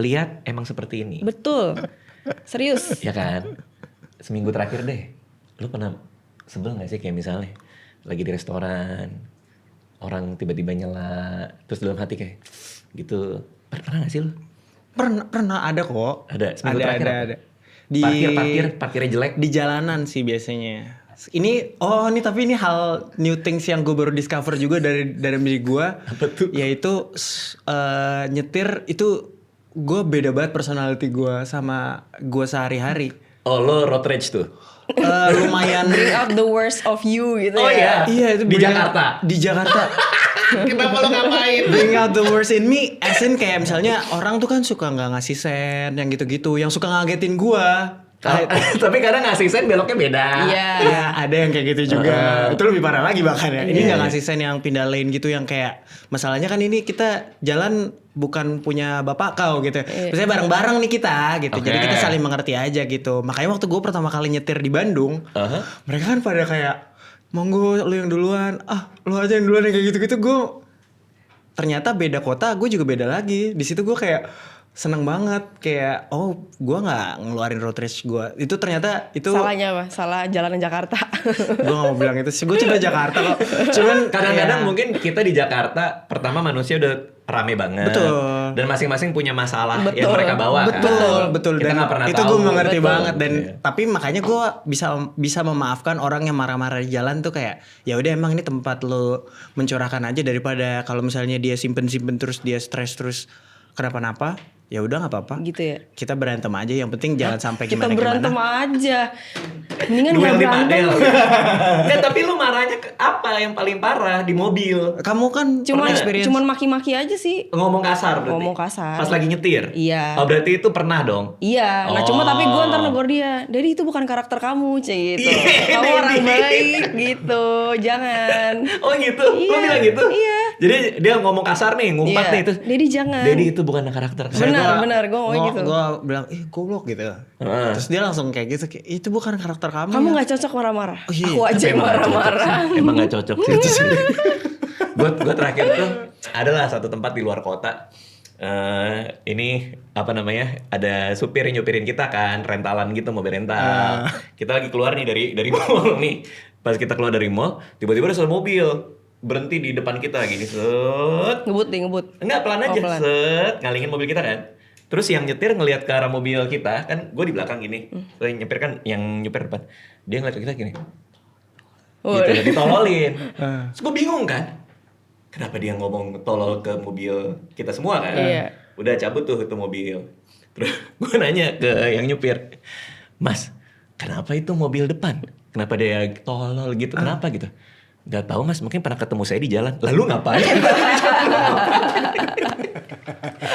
lihat emang seperti ini. Betul. Serius. Ya kan? Seminggu terakhir deh. Lu pernah sebel gak sih kayak misalnya lagi di restoran, orang tiba-tiba nyela, terus dalam hati kayak gitu. Pernah gak sih lu? Pernah ada kok. Ada, seminggu terakhir apa? ada. Parkirnya jelek. Di jalanan sih biasanya. Ini tapi ini hal new things yang gue baru discover juga dari diri gue. Apa tuh? Yaitu nyetir itu gue beda banget personality gue sama gue sehari-hari. Oh lo road rage tuh? Lumayan. Bring out the worst of you gitu Oh ya. iya. Iya itu Di bener. Jakarta? Di Jakarta. Kenapa lo ngapain? Bring out the worst in me. As in kayak misalnya orang tuh kan suka nggak ngasih sen yang gitu-gitu, yang suka ngagetin gua. Tapi kadang ngasih sen beloknya beda. Iya. Iya, ada yang kayak gitu juga. Itu lebih parah lagi bahkan ya. Ini Iya. nggak ngasih sen yang pindah lane gitu yang kayak masalahnya kan ini kita jalan bukan punya bapak kau gitu. Biasanya bareng-bareng nih kita gitu. Jadi Oke. kita saling mengerti aja gitu. Makanya waktu gue pertama kali nyetir di Bandung, mereka kan pada kayak monggo lu yang duluan. Lu aja yang duluan yang kayak gitu-gitu. Gue ternyata beda kota, gue juga beda lagi. Di situ gue kayak seneng banget kayak gue nggak ngeluarin road rage gue itu ternyata itu Salahnya apa? Salah jalanan Jakarta. gue gak mau bilang itu sih, gue coba Jakarta kok, cuman Kadang-kadang ya, mungkin kita di Jakarta pertama manusia udah rame banget. Betul. Dan masing-masing punya masalah yang Betul. mereka bawa kan. betul Kita dan nggak pernah itu tahu. gue mengerti Betul. banget dan Iya. tapi makanya gue bisa memaafkan orang yang marah-marah di jalan tuh kayak ya udah emang ini tempat lo mencurahkan aja daripada kalau misalnya dia simpen terus dia stres terus kenapa-napa ya udah nggak apa-apa Gitu ya. kita berantem aja yang penting jangan sampai Kita gimana berantem aja. Mendingan Duel gak di berantem. padel. Nggak, tapi lu marahnya ke apa yang paling parah di mobil? kamu kan pernah experience Cuman maki-maki aja sih. Ngomong kasar berarti. Ngomong kasar. Pas lagi nyetir. Iya. Oh berarti itu pernah dong. Iya, nah cuma Oh. tapi gue ntar negor dia, Daddy itu bukan karakter kamu, gitu. Iya, Kamu orang Daddy. baik, gitu. Jangan. Oh gitu. Lu Iya, bilang gitu. iya. Jadi dia ngomong kasar nih, ngumpat Iya. nih itu. Daddy jangan. Daddy itu bukan karakter. Benar, gue ngomong gitu. gue bilang goblok gitu terus dia langsung kayak gitu kayak itu bukan karakter kamu Kamu ya." nggak cocok marah-marah. Oh, iya. Aku aja Tapi yang emang nggak cocok marah-marah. sih. Emang gak cocok sih. Gue terakhir tuh adalah satu tempat di luar kota. Ini apa namanya? Ada supir yang nyupirin kita kan, rentalan gitu, mobil rental. Kita lagi keluar nih dari mall nih. Pas kita keluar dari mall, tiba-tiba ada satu mobil berhenti di depan kita gini, set. Ngebut nih, ngebut. Enggak, pelan aja, pelan. set, ngalingin mobil kita kan. Terus yang nyetir ngelihat ke arah mobil kita, kan gue di belakang gini. Terus yang nyepir kan, yang nyupir depan. Dia ngeliat ke kita gini. Oh, Gitu, ditololin. Terus gue bingung kan. Kenapa dia ngomong tolol ke mobil kita semua kan? Iya. Udah cabut tuh itu mobil. Terus gue nanya ke yang nyupir. Mas, kenapa itu mobil depan? Kenapa dia tolol gitu? Kenapa gitu? Gak tahu mas, mungkin pernah ketemu saya di jalan. Lalu ngapain?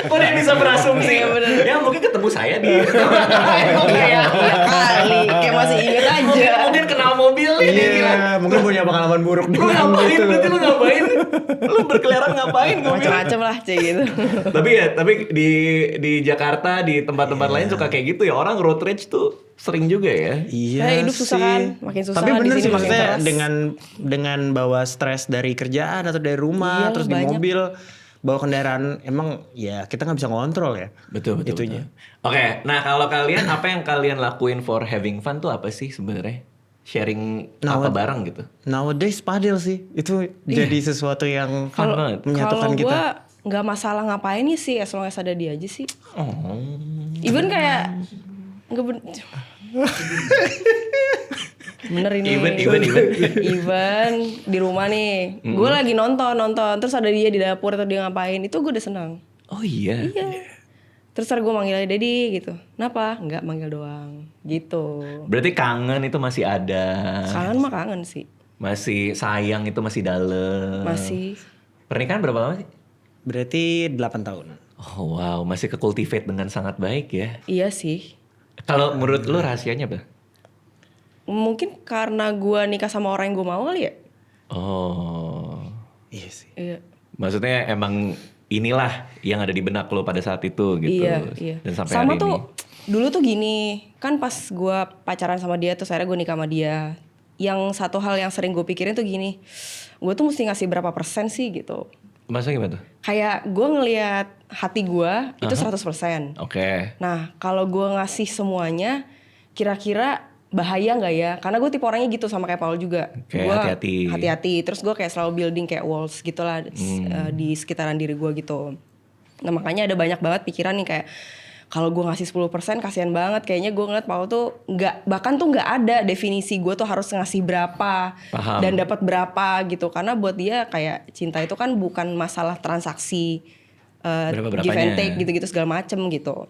Kok dia bisa berasumsi? Iya, bener. Ya mungkin ketemu saya di. Kok kayak iya kali, kayak masih inget aja. Mungkin kenal mobil nih dia bilang. iya mungkin punya pengalaman buruk Lu dengan ngapain? gitu Berarti lu ngapain? Lu berkeliaran ngapain? Gua bilang. Macam-macam lah, cek gitu. Tapi di Jakarta di tempat-tempat lain suka kayak gitu ya, orang road rage tuh sering juga ya. Iya Ya, hidup susah sih. kan, makin susah Tapi di bener sini sih makin maksudnya keras. dengan bawa stres dari kerjaan atau dari rumah Iya, terus di banyak. mobil bawa kendaraan emang ya kita nggak bisa ngontrol ya. Betul. Itunya. Oke, nah kalau kalian apa yang kalian lakuin for having fun tuh apa sih sebenarnya? Sharing apa bareng gitu? Nowadays padel sih itu jadi sesuatu yang Fun banget. menyatukan Kalau kita. gue nggak masalah ngapainnya sih, as long as ada dia aja sih. Oh. Even kayak nggak bener ini. Even di rumah nih, gue lagi nonton, terus ada dia di dapur atau dia ngapain, itu gue udah senang. Oh iya. Iya. Terus ntar gue manggil aja Daddy gitu. Kenapa? Enggak, manggil doang. Gitu. Berarti kangen itu masih ada. Kangen mah kangen sih. Masih sayang itu masih dalam. Masih. Pernikahan berapa lama sih? Berarti 8 tahun. Oh wow, masih ke-cultivate dengan sangat baik ya. Iya sih. Kalau menurut lu rahasianya apa? Mungkin karena gue nikah sama orang yang gue mau kali ya. Oh. Iya sih. Iya. Maksudnya emang inilah yang ada di benak lo pada saat itu gitu. Iya. Dan sampai Sama hari tuh ini. dulu tuh gini, kan pas gue pacaran sama dia terus akhirnya gue nikah sama dia. Yang satu hal yang sering gue pikirin tuh gini, gue tuh mesti ngasih berapa persen sih gitu. Maksudnya gimana tuh? Kayak gue ngelihat hati gue itu 100%. Oke. Nah kalau gue ngasih semuanya, kira-kira bahaya nggak ya? Karena gue tipe orangnya gitu sama kayak Paul juga. Oke, Gua hati-hati. Hati-hati. Terus gue kayak selalu building kayak walls gitulah di sekitaran diri gue gitu. Nah makanya ada banyak banget pikiran nih kayak kalau gue ngasih 10% kasihan banget. Kayaknya gue ngeliat Paul tuh bahkan tuh nggak ada definisi gue tuh harus ngasih berapa Paham. dan dapat berapa gitu. Karena buat dia kayak cinta itu kan bukan masalah transaksi Berapa-berapanya. give and take gitu-gitu segala macem gitu.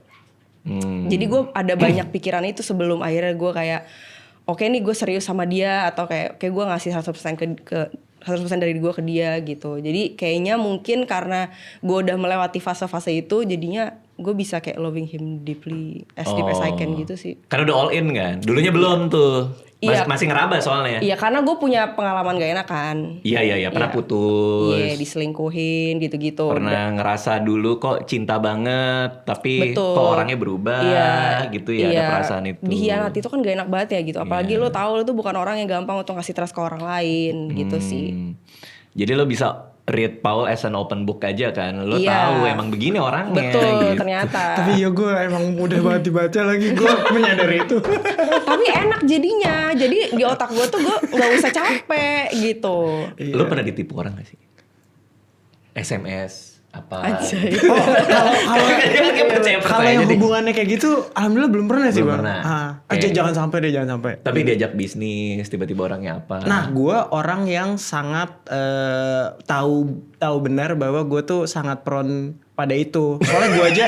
Hmm. Jadi gue ada banyak pikiran itu sebelum akhirnya gue kayak oke nih gue serius sama dia atau kayak gue ngasih 100% ke 100% dari gue ke dia gitu. Jadi kayaknya mungkin karena gue udah melewati fase-fase itu jadinya gue bisa kayak loving him deeply, as deep as I can gitu sih. Karena udah all in kan. Dulunya belum tuh. Iya. Masih ngeraba soalnya. Iya, karena gue punya pengalaman gak enak kan. Iya. Pernah Iya. putus. Iya, diselingkuhin gitu-gitu. Pernah ngerasa dulu kok cinta banget, tapi Betul. kok orangnya berubah gitu ya, ada perasaan itu. Dikhianati itu kan gak enak banget ya gitu. Apalagi lo tahu lo tuh bukan orang yang gampang untuk ngasih trust ke orang lain gitu sih. Jadi lo bisa read Paul as an open book aja kan. Lo Iya. tahu emang begini orangnya. Betul, gitu. ternyata. Tapi ya gue emang mudah banget dibaca lagi. Gue menyadari itu. Tapi enak jadinya. Jadi di otak gue tuh gue nggak usah capek gitu. Lo pernah ditipu orang gak sih? SMS apa? Anjay. Oh, kalau Kalau yang hubungannya kayak gitu, alhamdulillah belum pernah sih, Belum Bang. pernah. Aja jangan sampai. Tapi diajak bisnis, tiba-tiba orangnya apa? Nah, gue orang yang sangat tahu benar bahwa gue tuh sangat prone pada itu. Soalnya gue aja,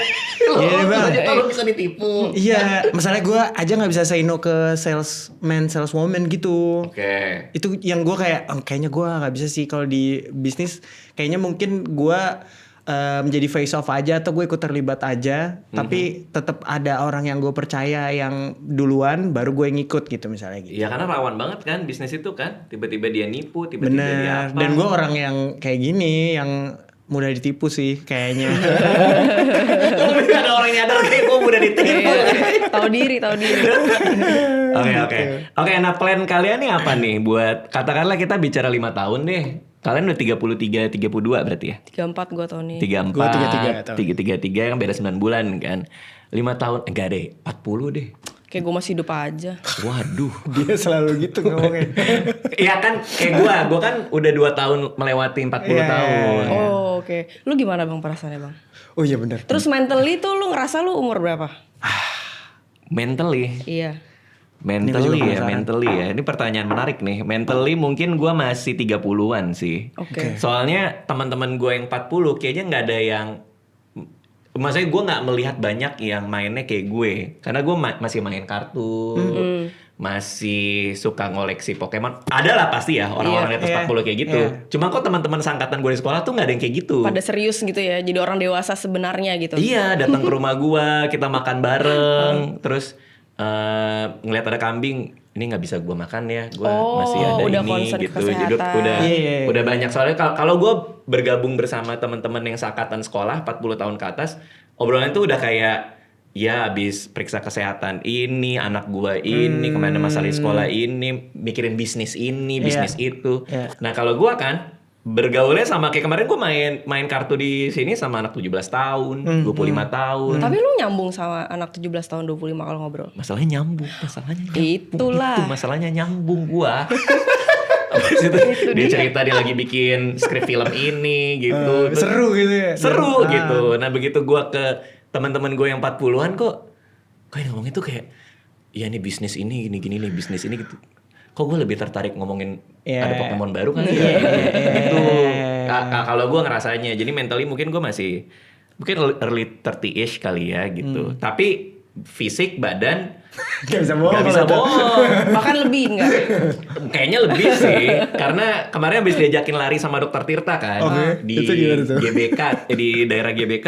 iya bang. Kalau bisa ditipu. Iya, masalahnya gue aja nggak bisa say no ke saleswoman gitu. Oke. Itu yang gue kayak, kayaknya gue nggak bisa sih kalau di bisnis. Kayaknya mungkin gue menjadi face off aja atau gue ikut terlibat aja, tapi tetap ada orang yang gue percaya yang duluan, baru gue ngikut gitu misalnya gitu. Iya karena rawan banget kan bisnis itu kan. Tiba-tiba dia nipu, tiba-tiba dia Bener. apa. Dan gue orang yang kayak gini, yang mudah ditipu sih kayaknya. Tapi ada orang yang nyadar kayak gue udah ditipu. Tahu diri. Oke, nah plan kalian nih apa nih buat katakanlah kita bicara 5 tahun deh. Kalian udah 33, 32 berarti ya? 34 gue tahun ini. 34, Gua 33 tahun. 333 yang beda 9 bulan kan. 5 tahun, enggak deh, 40 deh. Kayak gue masih hidup aja. Waduh. Dia selalu gitu ngomongnya. Iya kan, kayak gue kan udah 2 tahun melewati 40 Iya. tahun. Oh oke. Lu gimana bang perasaannya bang? Oh iya benar. Terus mentally tuh lu ngerasa lu umur berapa? Mentally. Iya. Ini gua juga penasaran. Mentally ya. Ini pertanyaan menarik nih. Mentally mungkin gue masih 30-an sih. Oke. Soalnya teman-teman gue yang 40 kayaknya nggak ada yang, maksudnya gue nggak melihat banyak yang mainnya kayak gue. Karena gue masih main kartu, masih suka ngoleksi Pokemon. Ada lah pasti ya orang-orang di atas 40 kayak gitu. Cuma kok teman-teman seangkatan gue di sekolah tuh nggak ada yang kayak gitu. Pada serius gitu ya. Jadi orang dewasa sebenarnya gitu. Iya, datang ke rumah gua, kita makan bareng, terus ngeliat ada kambing, ini nggak bisa gua makan ya, gua masih ada udah ini concern gitu. kesehatan. Jadi udah Iya. udah banyak soalnya kalau gua bergabung bersama teman-teman yang seangkatan sekolah 40 tahun ke atas, obrolan itu udah kayak ya abis periksa kesehatan ini, anak gua ini, kemana masalah di sekolah ini, mikirin bisnis ini, bisnis itu. Nah kalau gua kan bergaulnya sama kayak kemarin gue main kartu di sini sama anak 17 tahun, 25 tahun. Tapi lu nyambung sama anak 17 tahun 25 kalau ngobrol? Masalahnya nyambung. Itulah. Itu masalahnya nyambung gua. Abis itu dia cerita dia lagi bikin skrip film ini gitu. Seru gitu ya. Seru gitu. Nah begitu gua ke teman-teman gue yang 40-an kok ini ngomongnya tuh kayak ya nih bisnis ini gini nih bisnis ini gitu. Kok gue lebih tertarik ngomongin ada Pokemon baru kali ya gitu. Kalau gue ngerasanya jadi mentally mungkin gue masih mungkin early 30-ish kali ya gitu. Tapi fisik badan Gak bisa bohong. gak bisa bohong. Bahkan lebih enggak? Kayaknya lebih sih karena kemarin habis diajakin lari sama dokter Tirta kan di Itu gimana tuh? GBK di daerah GBK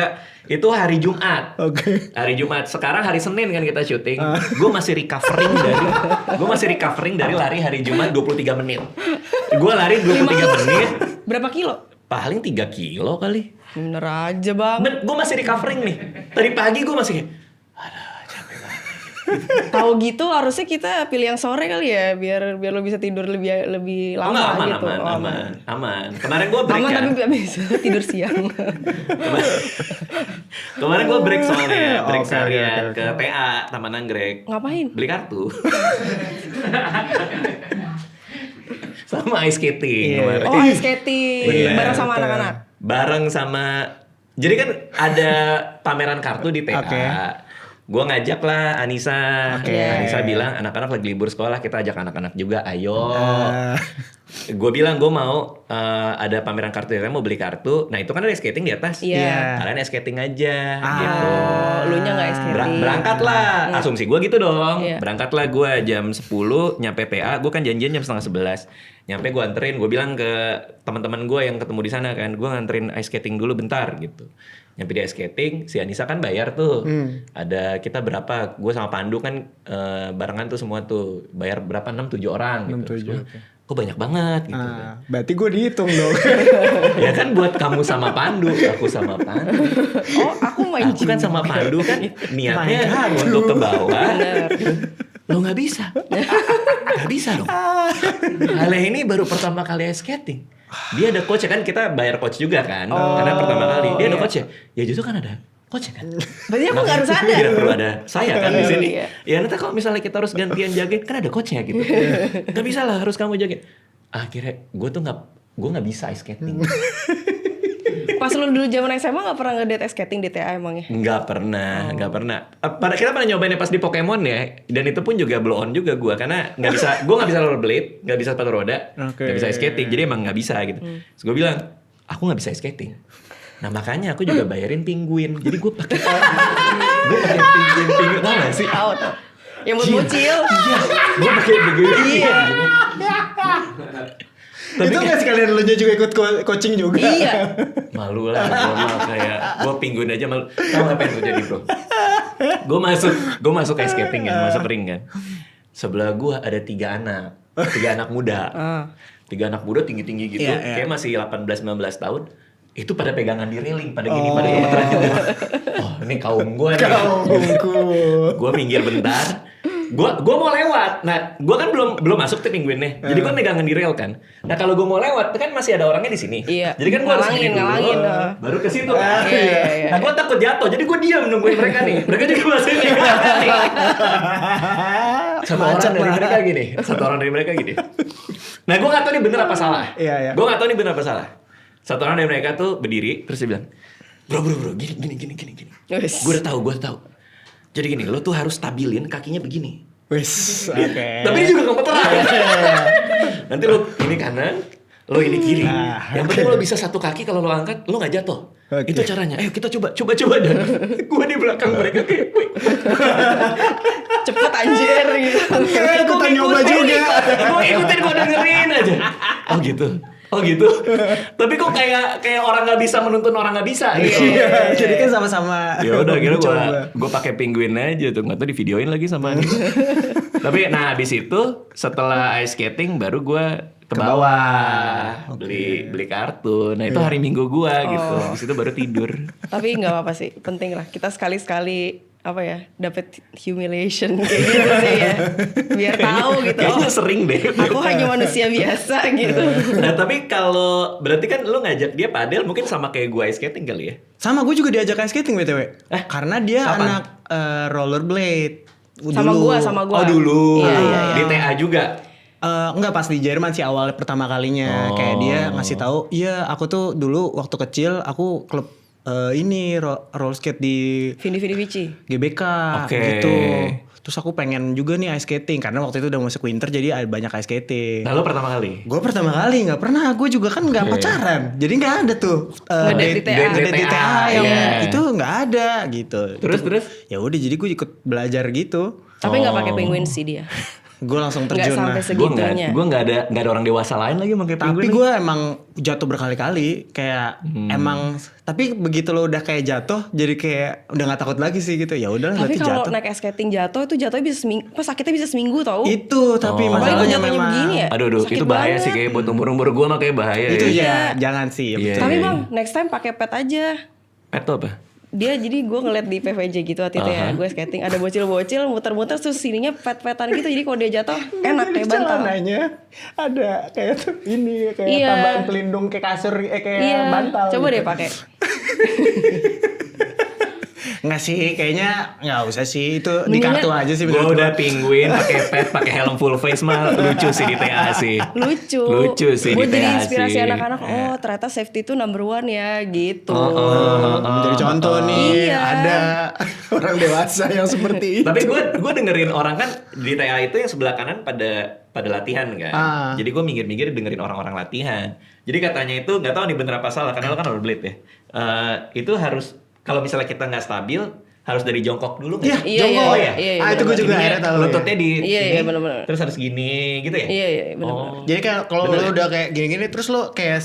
itu hari Jumat. Oke. Hari Jumat. Sekarang hari Senin kan kita syuting. Gue masih recovering dari lari hari Jumat 23 menit. Gue lari 23 menit. Berapa kilo? Paling 3 kilo kali. Bener aja bang. Gue masih recovering nih. Tadi pagi gue masih kayak, Tahu gitu harusnya kita pilih yang sore kali ya biar lo bisa tidur lebih oh, lama enggak, aman, gitu. aman. Kemarin gue break Aman kan. tapi nggak bisa tidur siang. Kemarin gue break soalnya, break Oke, seharian oke. ke TA Taman Anggrek. Ngapain? Beli kartu. Sama ice skating kemarin. Oh ice skating Bener. bareng sama anak-anak. Bareng sama, jadi kan ada pameran kartu di TA. Oke. Gue ngajak lah Anissa. Oke. Anissa bilang anak-anak lagi libur sekolah, kita ajak anak-anak juga. Ayo. Gue bilang gue mau ada pameran kartu, ya, mau beli kartu. Nah itu kan ada skating di atas. Iya. Kalian skating aja gitu. Oh, lu nya nggak ice skating. Berangkat lah. Asumsi gue gitu dong. Iya. Berangkat lah gue jam 10 nyampe TA. Gue kan janjian jam 10:30. Nyampe gue anterin. Gue bilang ke teman-teman gue yang ketemu di sana kan, gue nganterin ice skating dulu bentar gitu. Nyampe di ice skating, si Anissa kan bayar tuh. Ada kita berapa? Gue sama Pandu kan barengan tuh semua tuh. Bayar berapa? 6-7 orang gitu. 6-7, oke. Kok banyak banget gitu. Berarti gue dihitung dong. Ya kan buat kamu sama Pandu, aku sama Pandu. Oh, aku main Aku kan sama Pandu kan niatnya untuk ke bawah. Lo nggak bisa. Nggak bisa dong. Hal ini baru pertama kali ice skating. Dia ada coach kan, kita bayar coach juga kan. Karena pertama kali. Dia ada coach ya. Ya justru kan ada coach kan. Berarti aku nggak harus ada. Tidak perlu ada saya kan di sini. Iya. Ya nanti kalau misalnya kita harus gantian jagain kan ada coachnya gitu. Gak bisa lah harus kamu jagain. Akhirnya gue tuh nggak bisa ice skating. Pas lu dulu zaman SMA nggak pernah ngedate ice skating DTA emangnya? Nggak pernah. Kita pernah nyobainnya pas di Pokemon ya, dan itu pun juga blow on juga gue, karena gue nggak bisa rollerblade, nggak bisa sepatu roda, nggak bisa ice skating, jadi emang nggak bisa gitu. Terus gue bilang, aku nggak bisa ice skating. Nah makanya aku juga bayarin penguin, jadi gue pakai penguin, tau gak sih? Tahu. Yang bocil. Iya, gue pakai begini. Iya. Tapi Itu nggak sekalian lu juga ikut coaching juga? Iya. malu lah, gue mah kayak gue penguin aja malu. Tahu apa yang terjadi bro? Gue masuk ice skating kan, masuk ring kan. Sebelah gue ada 3 anak muda. 3 anak muda tinggi-tinggi gitu, kayak masih 18-19 tahun. Itu pada pegangan di railing, pada gini, pada gemeteran juga. Oh ini kaum gue nih. Gue minggir bentar. Gue mau lewat. Nah, gue kan belum masuk tuh penguinnya. Jadi gue megangan di rail kan. Nah, kalau gue mau lewat, kan masih ada orangnya di sini. Iya. Jadi kan gue harus gini dulu, ngalangin. baru ke situ kan. Iya. Nah, gue takut jatuh. Jadi gue diam nungguin mereka nih. Mereka juga masih nih. Satu orang dari mereka gini. Nah, gue nggak tahu nih bener apa salah. Iya. Gue nggak tahu nih bener apa salah. Satu orang dari mereka tuh berdiri terus dia bilang, bro, gini. Yes. Gue udah tahu. Jadi gini, lo tuh harus stabilin kakinya begini. Wis, oke. Tapi ini juga gemeteran. Nanti lo ini kanan, lo ini kiri. Yang penting lo bisa satu kaki, kalau lo angkat, lo nggak jatuh. Oke. Itu caranya. Ayo kita coba. Dan gue di belakang mereka kayak, wih. Cepet anjir gitu. Ikutan nyoba juga. Gue ikutin, gue dengerin aja. Oh gitu. Tapi kok kayak orang nggak bisa menuntun orang nggak bisa gitu. Iya, jadi kan sama-sama. Ya udah kira coba. gue pakai penguin aja tuh, nggak tahu di videoin lagi sama ini. Tapi nah habis itu setelah ice skating baru gue ke bawah beli kartu. Nah itu hari Minggu gue gitu. Habis itu baru tidur. Tapi nggak apa-apa sih, penting lah kita sekali-sekali dapat humiliation kayak gitu sih ya, biar tahu gitu. Kayaknya sering deh. Aku hanya manusia biasa gitu. Nah tapi kalau berarti kan lu ngajak dia padel mungkin sama kayak gue ice skating kali ya? Sama, gue juga diajak ice skating BTW. Karena dia kapan? anak rollerblade. Sama gua. Oh dulu. Iya. Di TA juga. Enggak, pas di Jerman sih awal pertama kalinya. Kayak dia ngasih tahu, iya aku tuh dulu waktu kecil aku klub roller skate di Vini Vici. GBK gitu. Terus aku pengen juga nih ice skating karena waktu itu udah masuk winter, jadi ada banyak ice skating. Nah lo pertama kali? Gue pertama kali nggak pernah, gue juga kan nggak pacaran, jadi nggak ada tuh Ngedate di TA yang itu nggak ada gitu. Terus? Ya udah, jadi gue ikut belajar gitu. Tapi nggak pakai penguin sih dia. Gue langsung Nggak terjun sampai lah. segitunya. Gue nggak ada orang dewasa lain lagi pakai penguin. Tapi gue emang jatuh berkali-kali, kayak emang. Tapi begitu lo udah kayak jatuh, jadi kayak udah nggak takut lagi sih gitu. Ya udahlah, Tapi berarti kalau jatuh. naik ice skating jatuhnya bisa seminggu, pas sakitnya bisa seminggu tau. Itu tapi masalahnya jatuhnya memang. begini ya. Aduh, Sakit itu bahaya banget. sih, kayak buat umur gue mah kayak bahaya. Itu ya. ya, jangan sih. Iya. Betul. Tapi bang, next time pakai pet aja. Pet tuh apa? Dia jadi gue ngeliat di PVJ gitu waktu itu ya, gue skating ada bocil-bocil muter-muter terus sininya pet-petan gitu, jadi kalau dia jatuh enak kayak bantal. Celananya ada kayak tuh ini kayak Iya. tambahan pelindung kayak kasur kayak bantal. Coba gitu. deh pakai. Nggak sih, kayaknya nggak usah sih, itu di Mendingan- kartu aja sih. Gue menurut udah gua. penguin, pakai pet, pakai helm full face mah lucu sih di TA sih. Lucu sih Buat di jadi TA inspirasi sih. anak-anak. Oh ternyata safety itu number one ya gitu. Menjadi contoh nih, Iya. ada orang dewasa yang seperti itu. Tapi gue dengerin orang kan di TA itu yang sebelah kanan pada latihan kan. Jadi gue minggir-minggir dengerin orang-orang latihan. Jadi katanya itu nggak tahu nih bener apa salah, karena lo kan rollerblade ya. Itu harus kalau misalnya kita nggak stabil harus dari jongkok dulu nggak? Iya, Jongkok iya, ya. iya, itu gue juga akhirnya tahu. Lututnya di Iya, sini, iya, bener-bener. terus harus gini gitu ya. Iya benar-benar. Jadi kayak kalau lo udah kayak gini-gini terus lo kayak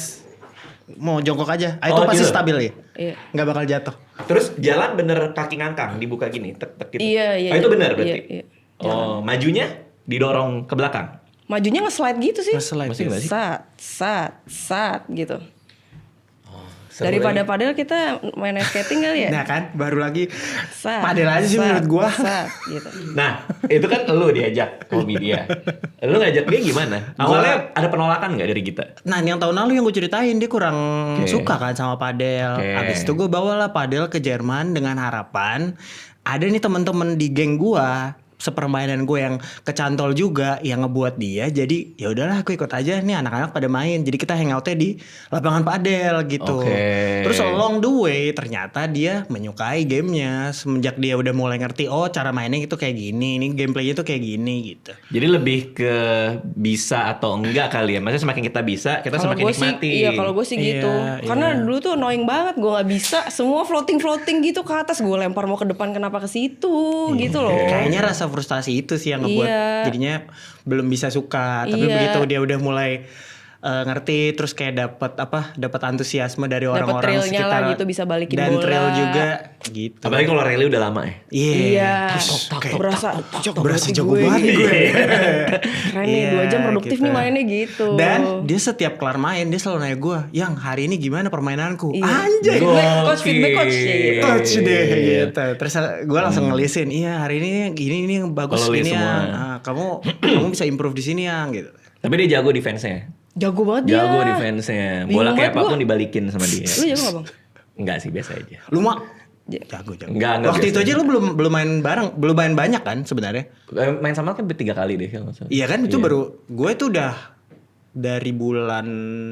mau jongkok aja. Itu Oh, pasti gitu. stabil ya. Iya. Nggak bakal jatuh. Terus jalan bener kaki ngangkang dibuka gini, tek tek gitu. Iya. Oh, itu benar berarti. Iya. Oh, majunya didorong ke belakang. Majunya nge-slide gitu sih. Nge-slide. Masih nggak sih? Sat gitu. Seru Daripada lagi. padel kita main ice skating kali ya. Nah kan baru lagi Sat, padel aja sih sat, menurut gua. Sat, gitu. Nah, itu kan lu diajak hobi dia. Lu ngajak dia gimana? Awalnya ada penolakan nggak dari kita? Nah yang tahun lalu yang gue ceritain dia kurang Oke. suka kan sama padel. Oke. Abis itu gue bawalah padel ke Jerman dengan harapan ada nih temen-temen di geng gue sepermainan gue yang kecantol juga yang ngebuat dia jadi ya udahlah aku ikut aja nih anak-anak pada main jadi kita hangoutnya di lapangan padel gitu. Oke. Terus along the way ternyata dia menyukai gamenya semenjak dia udah mulai ngerti oh cara mainnya itu kayak gini ini gameplaynya tuh kayak gini gitu. Jadi lebih ke bisa atau enggak kali ya. Maksudnya semakin kita bisa, kita Kalau semakin gue sih, nikmati. iya kalau gue sih gitu. Iya, Karena iya. dulu tuh annoying banget, gue nggak bisa. Semua floating gitu ke atas, gue lempar mau ke depan kenapa ke situ, gitu loh. Kayaknya rasa frustasi itu sih yang ngebuat Iya. jadinya belum bisa suka. Tapi Iya. begitu dia udah mulai ngerti terus kayak dapat antusiasme dari Dapet orang-orang thrill-nya sekitar lah gitu, bisa balikin dan bola. thrill juga gitu. Apalagi kalau rally udah lama ya. Iya, Kayak berasa berasa berarti jago banget nih gue. Keren nih, 2 jam produktif gitu. nih mainnya gitu. Dan dia setiap kelar main dia selalu nanya gue, "Yang hari ini gimana permainanku?" Iya. Anjay. Feedback coach ya gitu. Coach deh Iya. gitu. Terus gue langsung ngelisin, "Iya, hari ini gini ini yang bagus Kalau lihat gini ya. semua. Kamu bisa improve di sini ya." gitu. Tapi dia jago defense-nya. Jago banget dia. Jago defense-nya. Bola Bingung kayak banget apapun gua. dibalikin sama dia. Lu jago gak bang? Enggak sih, biasa aja. Lu mah Ja- jago. Enggak Waktu itu biasa aja lu belum main bareng, belum main banyak kan sebenarnya. Main sama kan 3 kali deh kalau nggak salah. Iya kan itu baru gue itu udah dari bulan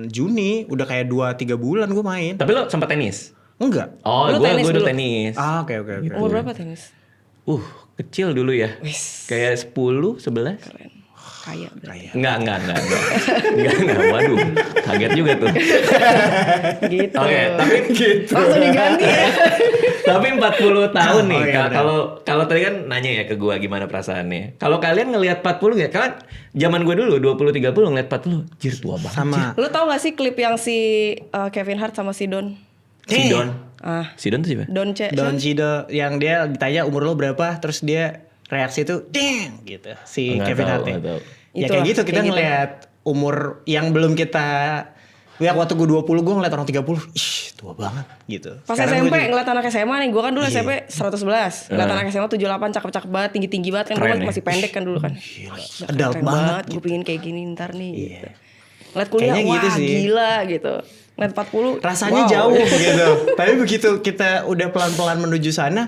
Juni udah kayak 2-3 bulan gue main. Tapi lo sempat tenis? Enggak. Oh, Lu gue tenis dulu dulu? tenis. Ah, oke. Umur berapa tenis? Kecil dulu ya. Wis. Kayak 10, 11. Keren. Kaya berarti. Enggak. Enggak. Waduh, kaget juga tuh. Gitu. Oke, tapi Langsung diganti ya. tapi 40 tahun nih. Oh, iya, benar. Kalau tadi kan nanya ya ke gua gimana perasaannya. Kalau kalian ngelihat 40 nggak? Kan zaman gue dulu 20 30 ngelihat 40, jir tua banget. Sama Lu tau gak sih klip yang si Kevin Hart sama si Don? Si Don. Ah, Si Don tuh siapa? Don C. Don Cido yang dia ditanya umur lo berapa terus dia reaksi itu ding gitu si Nggak Kevin tahu, Hart ya. nggak tahu. Ya Itulah, kayak gitu kita kayak gitu. ngelihat umur yang belum kita ya waktu gue 20 gue ngeliat orang 30 ih tua banget gitu. Pas Sekarang SMP gua juga- ngeliat anak SMA nih, gue kan dulu Iya. SMP 111. Ngeliat anak SMA 78 cakep-cakep banget, tinggi-tinggi banget kan, gue Keren kan ya? masih pendek kan dulu kan. Gila, Gila, adult keren banget gue pengen kayak gini ntar nih. Iya. Gitu. Ngeliat kuliah, Kayaknya wah gitu sih. gila gitu. Ngeliat 40, rasanya wow. jauh gitu. Tapi begitu kita udah pelan-pelan menuju sana,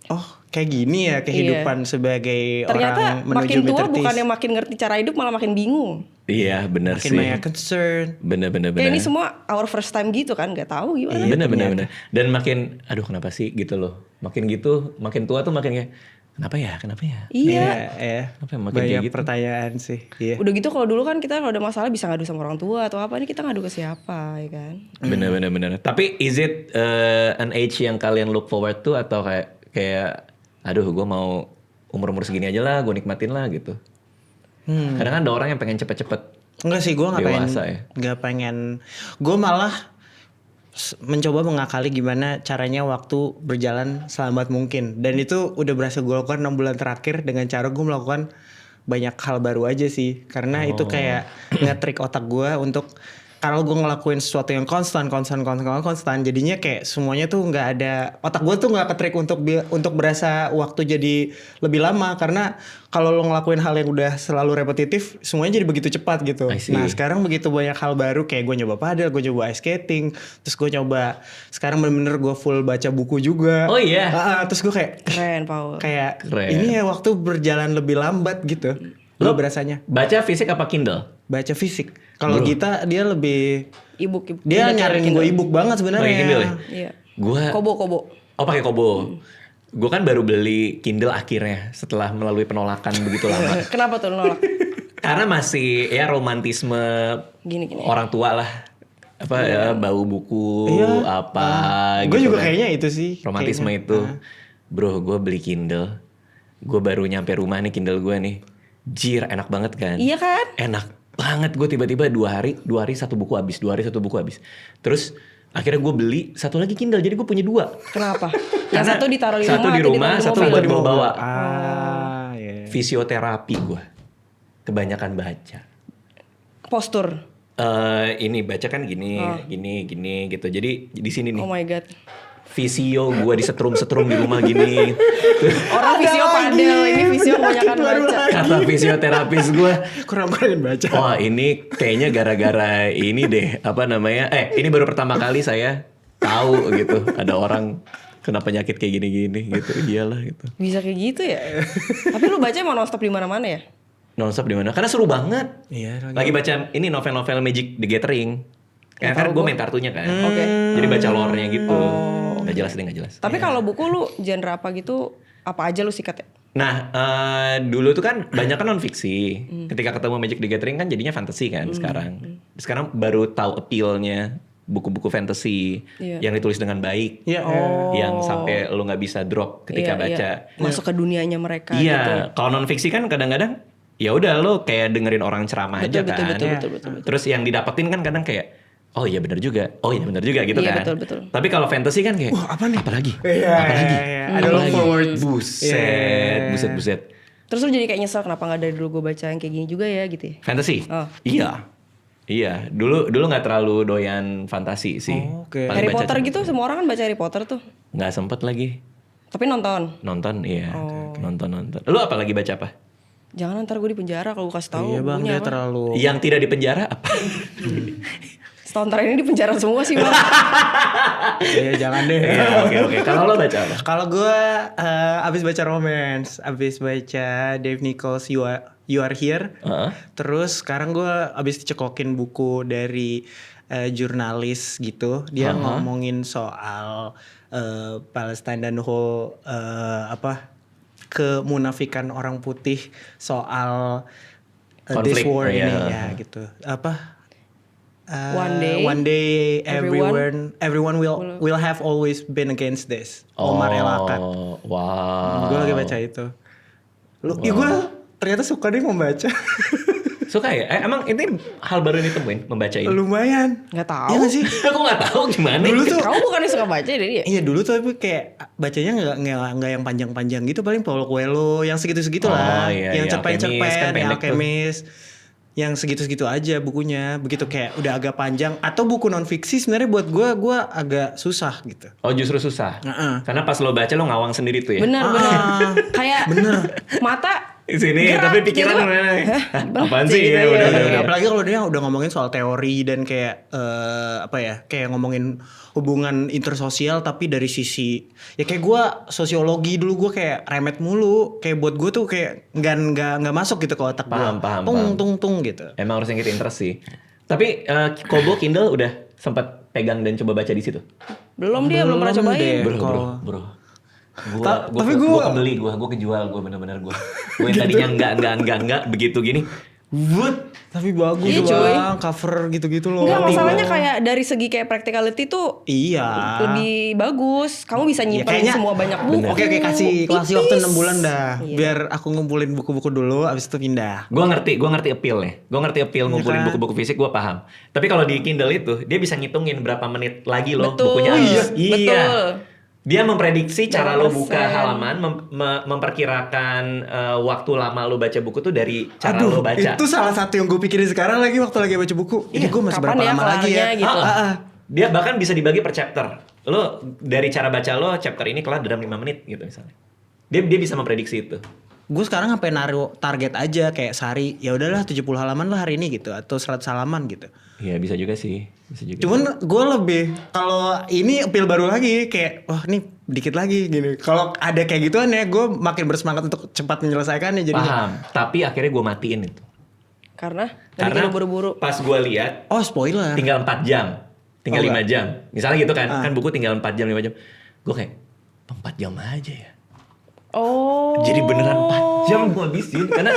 oh kayak gini ya kehidupan sebagai Ternyata orang menuju makin tua mid-30s. bukannya makin ngerti cara hidup, malah makin bingung. Iya, benar Makin sih. banyak concern. Bener. Kayak ini semua our first time gitu kan, gak tahu gimana. Iya. Bener. Dan makin, aduh kenapa sih gitu loh. Makin gitu, makin tua tuh makin kayak, kenapa ya? Iya. Ya. Apa yang makin Banyak kayak gitu? pertanyaan sih. Iya. Udah gitu kalau dulu kan kita kalau ada masalah bisa ngadu sama orang tua atau apa, ini kita ngadu ke siapa ya kan. Bener. Tapi is it an age yang kalian look forward to atau kayak aduh gue mau umur segini aja lah, gue nikmatin lah gitu. Kadang kan ada orang yang pengen cepet-cepet. Enggak sih, gue nggak pengen. Dewasa ya? Nggak pengen. Gue malah mencoba mengakali gimana caranya waktu berjalan selambat mungkin. Dan itu udah berhasil gue lakukan 6 bulan terakhir dengan cara gue melakukan banyak hal baru aja sih. Karena itu kayak nge-trick otak gue untuk kalau gue ngelakuin sesuatu yang konstan, jadinya kayak semuanya tuh nggak ada, otak gue tuh nggak ke-trick untuk berasa waktu jadi lebih lama, karena kalau lo ngelakuin hal yang udah selalu repetitif, semuanya jadi begitu cepat gitu. I see. Nah sekarang begitu banyak hal baru, kayak gue nyoba padel, gue coba ice skating, terus gue coba sekarang bener-bener gue full baca buku juga. Oh iya? Terus gue kayak Keren Paul. kayak Keren. ini ya waktu berjalan lebih lambat gitu. Lo berasanya Baca fisik apa Kindle? baca fisik. Kalau Gita dia lebih Ebook. dia Baca nyariin Kindle. gue ebook banget sebenarnya. Pakai Kindle ya? Iya. Gue Kobo. Oh pakai Kobo. Gue kan baru beli Kindle akhirnya setelah melalui penolakan begitu lama. Kenapa tuh nolak? Karena masih ya romantisme Gini. orang tua lah. Apa ya bau buku Iya. apa Gue gitu juga kan. kayaknya itu sih. Romantisme kayaknya. itu. Bro, gue beli Kindle. Gue baru nyampe rumah nih Kindle gue nih. Jir, enak banget kan? Iya kan? Enak. banget. Gue tiba-tiba 2 hari satu buku habis, 2 hari satu buku habis. Terus akhirnya gue beli satu lagi Kindle, jadi gue punya 2. Kenapa? Yang Karena satu ditaruh di rumah, satu di atau rumah, ditaruh di satu mobil? buat bawa-bawa. Iya. Fisioterapi gue, kebanyakan baca. Postur. Ini baca kan gini gitu. Jadi di sini nih. Oh my god. Visio gue disetrum-setrum di rumah gini. Orang visio padel, ini visio kebanyakan baca. Kata fisioterapis gue, Kurang-kurangin baca. wah ini kayaknya gara-gara ini deh, apa namanya? Ini baru pertama kali saya tahu gitu ada orang kena penyakit kayak gini-gini gitu. Iyalah gitu. Bisa kayak gitu ya? Tapi lu baca mau nonstop di mana-mana ya? Nonstop di mana? Karena seru banget. Iya. Lagi baca ini novel-novel Magic the Gathering. Karena kan gue main kartunya kan. Oke. Jadi baca lore-nya gitu. Gak jelas deh, gak jelas. Tapi kalau buku lu genre apa gitu, apa aja lu sikat ya? Nah, dulu tuh kan banyak kan non-fiksi. Ketika ketemu Magic the Gathering kan jadinya fantasy kan sekarang. Sekarang baru tahu appeal-nya buku-buku fantasy Iya. yang ditulis dengan baik. Iya. Yang sampai lu gak bisa drop ketika Iya, baca. iya. Masuk ke dunianya mereka gitu. Iya, kalau non-fiksi kan kadang-kadang ya udah lo kayak dengerin orang ceramah Betul, aja kan. betul. Terus yang didapetin kan kadang kayak oh iya benar juga. Oh iya benar juga gitu Iya, kan. betul. Tapi kalau fantasy kan kayak Wah, apa nih? Apalagi? Iya, Apalagi? iya. Ada Apalagi? look forward. Buset, Iya. buset. Terus lu jadi kayak nyesel kenapa gak dari dulu gue baca yang kayak gini juga ya gitu ya? Fantasy? Oh. Iya. Dulu nggak terlalu doyan fantasi sih. Oh, oke. Paling Harry baca Potter cuma- gitu, semua orang kan baca Harry Potter tuh. Nggak sempet lagi Tapi nonton. nonton. Iya, Oh. nonton. Lu apa lagi baca apa? Jangan ntar gue di penjara kalau gue kasih tahu. Iya bang, bukunya dia apa. terlalu. Yang tidak di penjara apa? Setahun terakhir ini di penjara semua sih bang. Iya jangan deh. Iya, oke. Kalau lo baca apa? Kalau gue abis baca romance, abis baca Dave Nichols You Are Here. Heeh. Terus sekarang gue abis dicekokin buku dari jurnalis gitu. Dia ngomongin soal Palestine dan whole kemunafikan orang putih soal this Konflik, war iya. ini ya gitu. One day, everyone will have always been against this. Omar El Akkad. Wow. Gue lagi baca itu. Gue ternyata suka deh membaca. Suka ya? Emang ini hal baru yang ditemuin membaca ini? Lumayan. Nggak tahu. Iya gak sih? Aku nggak tahu gimana. Dulu tuh Kamu bukannya suka baca dari ya? iya dulu tuh tapi kayak bacanya nggak yang panjang-panjang gitu, paling Paulo Coelho yang segitu-segitu lah, iya, yang iya, cerpen-cerpen, Alchemist kan yang pendek tuh. Alchemist, yang segitu-segitu aja bukunya. Begitu kayak udah agak panjang atau buku non fiksi sebenarnya buat gue agak susah gitu. Oh justru susah. Heeh. Karena pas lo baca lo ngawang sendiri tuh ya. Bener. Kayak mata Di sini gerak tapi pikiran gitu. mana? Hah? Apaan sih? Gitu, Ya, iya, udah, iya. udah. Apalagi kalau dia udah ngomongin soal teori dan kayak kayak ngomongin hubungan intersosial tapi dari sisi ya kayak gue sosiologi dulu gue kayak remet mulu, kayak buat gue tuh kayak nggak masuk gitu ke otak gue. Paham. Tung gitu. Emang harus yang kita interest sih. Tapi Kobo Kindle udah sempat pegang dan coba baca di situ. belum belum pernah cobain. deh. Bro. Tapi Gua kebeli, gua kejual, gua bener-bener gua. Gua yang tadinya enggak begitu gini. Wood. Tapi bagus Iya, cuy. bang, cover gitu-gitu loh. Enggak, masalahnya kayak dari segi kayak practicality tuh Iya. lebih bagus. Kamu bisa Ya, nyimpen kayaknya- semua banyak buku. Oke kasih waktu Tipis. 6 bulan dah. Iya. Biar aku ngumpulin buku-buku dulu, abis itu pindah. Gua ngerti appeal-nya. Gua ngerti appeal ngumpulin kan? buku-buku fisik, gua paham. Tapi kalau di Kindle itu, dia bisa ngitungin berapa menit lagi loh Betul. bukunya Oh, habis. betul. Dia memprediksi cara lo buka 100%. halaman, memperkirakan waktu lama lo baca buku tuh dari cara lo baca. itu salah satu yang gue pikirin sekarang lagi waktu lagi baca buku. Ini gue masih kapan berapa ya lama lagi ya? kelarnya gitu. Dia bahkan bisa dibagi per chapter. Lo dari cara baca lo chapter ini kelar dalam 5 menit gitu misalnya. Dia bisa memprediksi itu. Gue sekarang sampai naruh target aja kayak sehari ya udahlah 70 halaman lah hari ini gitu atau 100 halaman gitu. Iya bisa juga sih. Bisa juga. Cuman gue lebih kalau ini appeal baru lagi kayak wah ini dikit lagi gini. Kalau ada kayak gituan ya gue makin bersemangat untuk cepat menyelesaikannya jadinya. Paham. Tapi akhirnya gue matiin itu. Karena Karena buru-buru. pas gue lihat Oh spoiler. tinggal 4 jam. Tinggal Oh, 5 enggak. jam. Misalnya gitu kan. Kan buku tinggal 4 jam 5 jam. Gue kayak 4 jam aja ya. Oh. Jadi beneran 4 jam gue habisin. Karena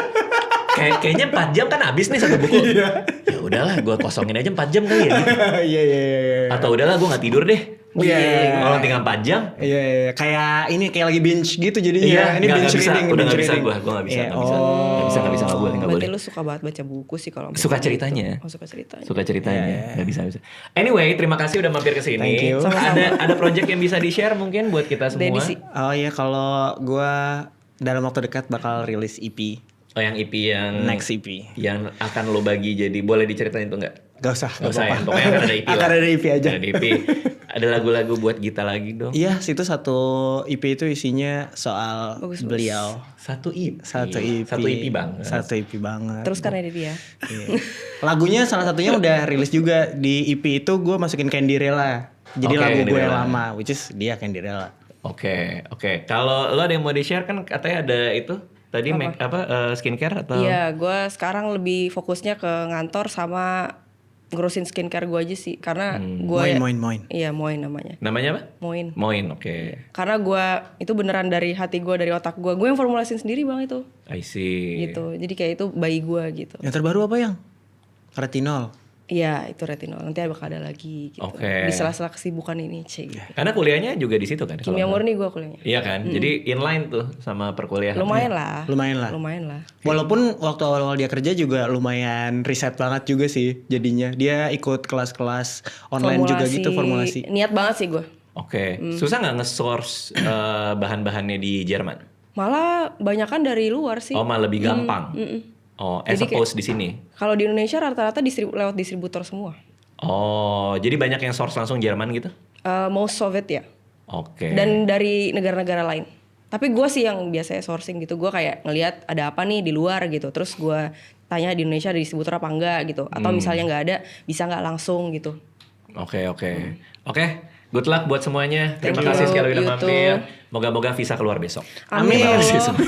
kayaknya 4 jam kan habis nih satu buku. Ya udahlah gue kosongin aja 4 jam kali ya gitu. Iya. Atau udahlah gue gak tidur deh. Iya. Kalau tinggal 4 jam. Iya, kayak ini kayak lagi binge gitu jadinya. Iya, Ini binge bisa. reading, Udah binge nggak bisa reading. gue nggak bisa, Iya, nggak bisa, nggak bisa, nggak boleh, nggak Berarti boleh. lu suka banget baca buku sih kalau Suka gitu. ceritanya. Oh, suka ceritanya. Suka ceritanya, Iya, nggak bisa. Anyway, terima kasih udah mampir ke sini. Thank you. Sama-sama. Ada project yang bisa di share mungkin buat kita semua. Denny sih. Oh iya, kalau gua dalam waktu dekat bakal rilis EP, Oh yang EP yang next EP. yang akan lo bagi, jadi boleh diceritain tuh nggak? Gak usah, Gak usah ya, apa-apa. pokoknya akan ada EP lah. Akan ada EP aja. Ada EP. Ada lagu-lagu buat Gita lagi dong. Iya, situ satu EP itu isinya soal Bagus. beliau. Satu EP. Satu EP. Satu EP banget. Satu EP banget. Terus karena dia. Iya. Lagunya salah satunya udah rilis juga di EP itu gue masukin Candirella. Jadi Oke, lagu gue yang Candirella. lama, which is dia Candirella. Oke. Kalau lo ada yang mau di-share kan katanya ada itu tadi skincare atau Iya, gue sekarang lebih fokusnya ke ngantor sama ngurusin skincare gue aja sih. Karena gue Moin. Iya, Moin namanya. namanya apa? Moin. Moin, oke. Karena gue itu beneran dari hati gue, dari otak gue yang formulasin sendiri bang itu. I see. Gitu. Jadi kayak itu bayi gue gitu. Yang terbaru apa yang? Retinol. Iya, itu retinol. Nanti bakal ada lagi gitu. Oke. Di sela-sela kesibukan ini, cik. Karena kuliahnya juga di situ kan? kalau Kimia nggak- murni gue kuliahnya. Iya kan? Jadi inline tuh sama perkuliahan. Lumayan lah. Lumayan lah. Lumayan lah. Walaupun waktu awal-awal dia kerja juga lumayan riset banget juga sih jadinya. Dia ikut kelas-kelas online juga gitu formulasi. Niat banget sih gue. Oke. Susah nggak nge-source bahan-bahannya di Jerman? Malah banyakan dari luar sih. Oh, malah lebih gampang. Oh, as Jadi opposed di sini. Kalau di Indonesia rata-rata lewat distributor semua. Oh, jadi banyak yang source langsung Jerman gitu? Most of it ya. Oke. Dan dari negara-negara lain. Tapi gue sih yang biasanya sourcing gitu. Gue kayak ngelihat ada apa nih di luar gitu. Terus gue tanya di Indonesia ada distributor apa enggak gitu. Atau misalnya nggak ada, bisa nggak langsung gitu. Oke. Oke, good luck buat semuanya. Terima Thank kasih you, sekali udah you mampir. too. Moga-moga visa keluar besok. Amin. Amin. Terima kasih semua.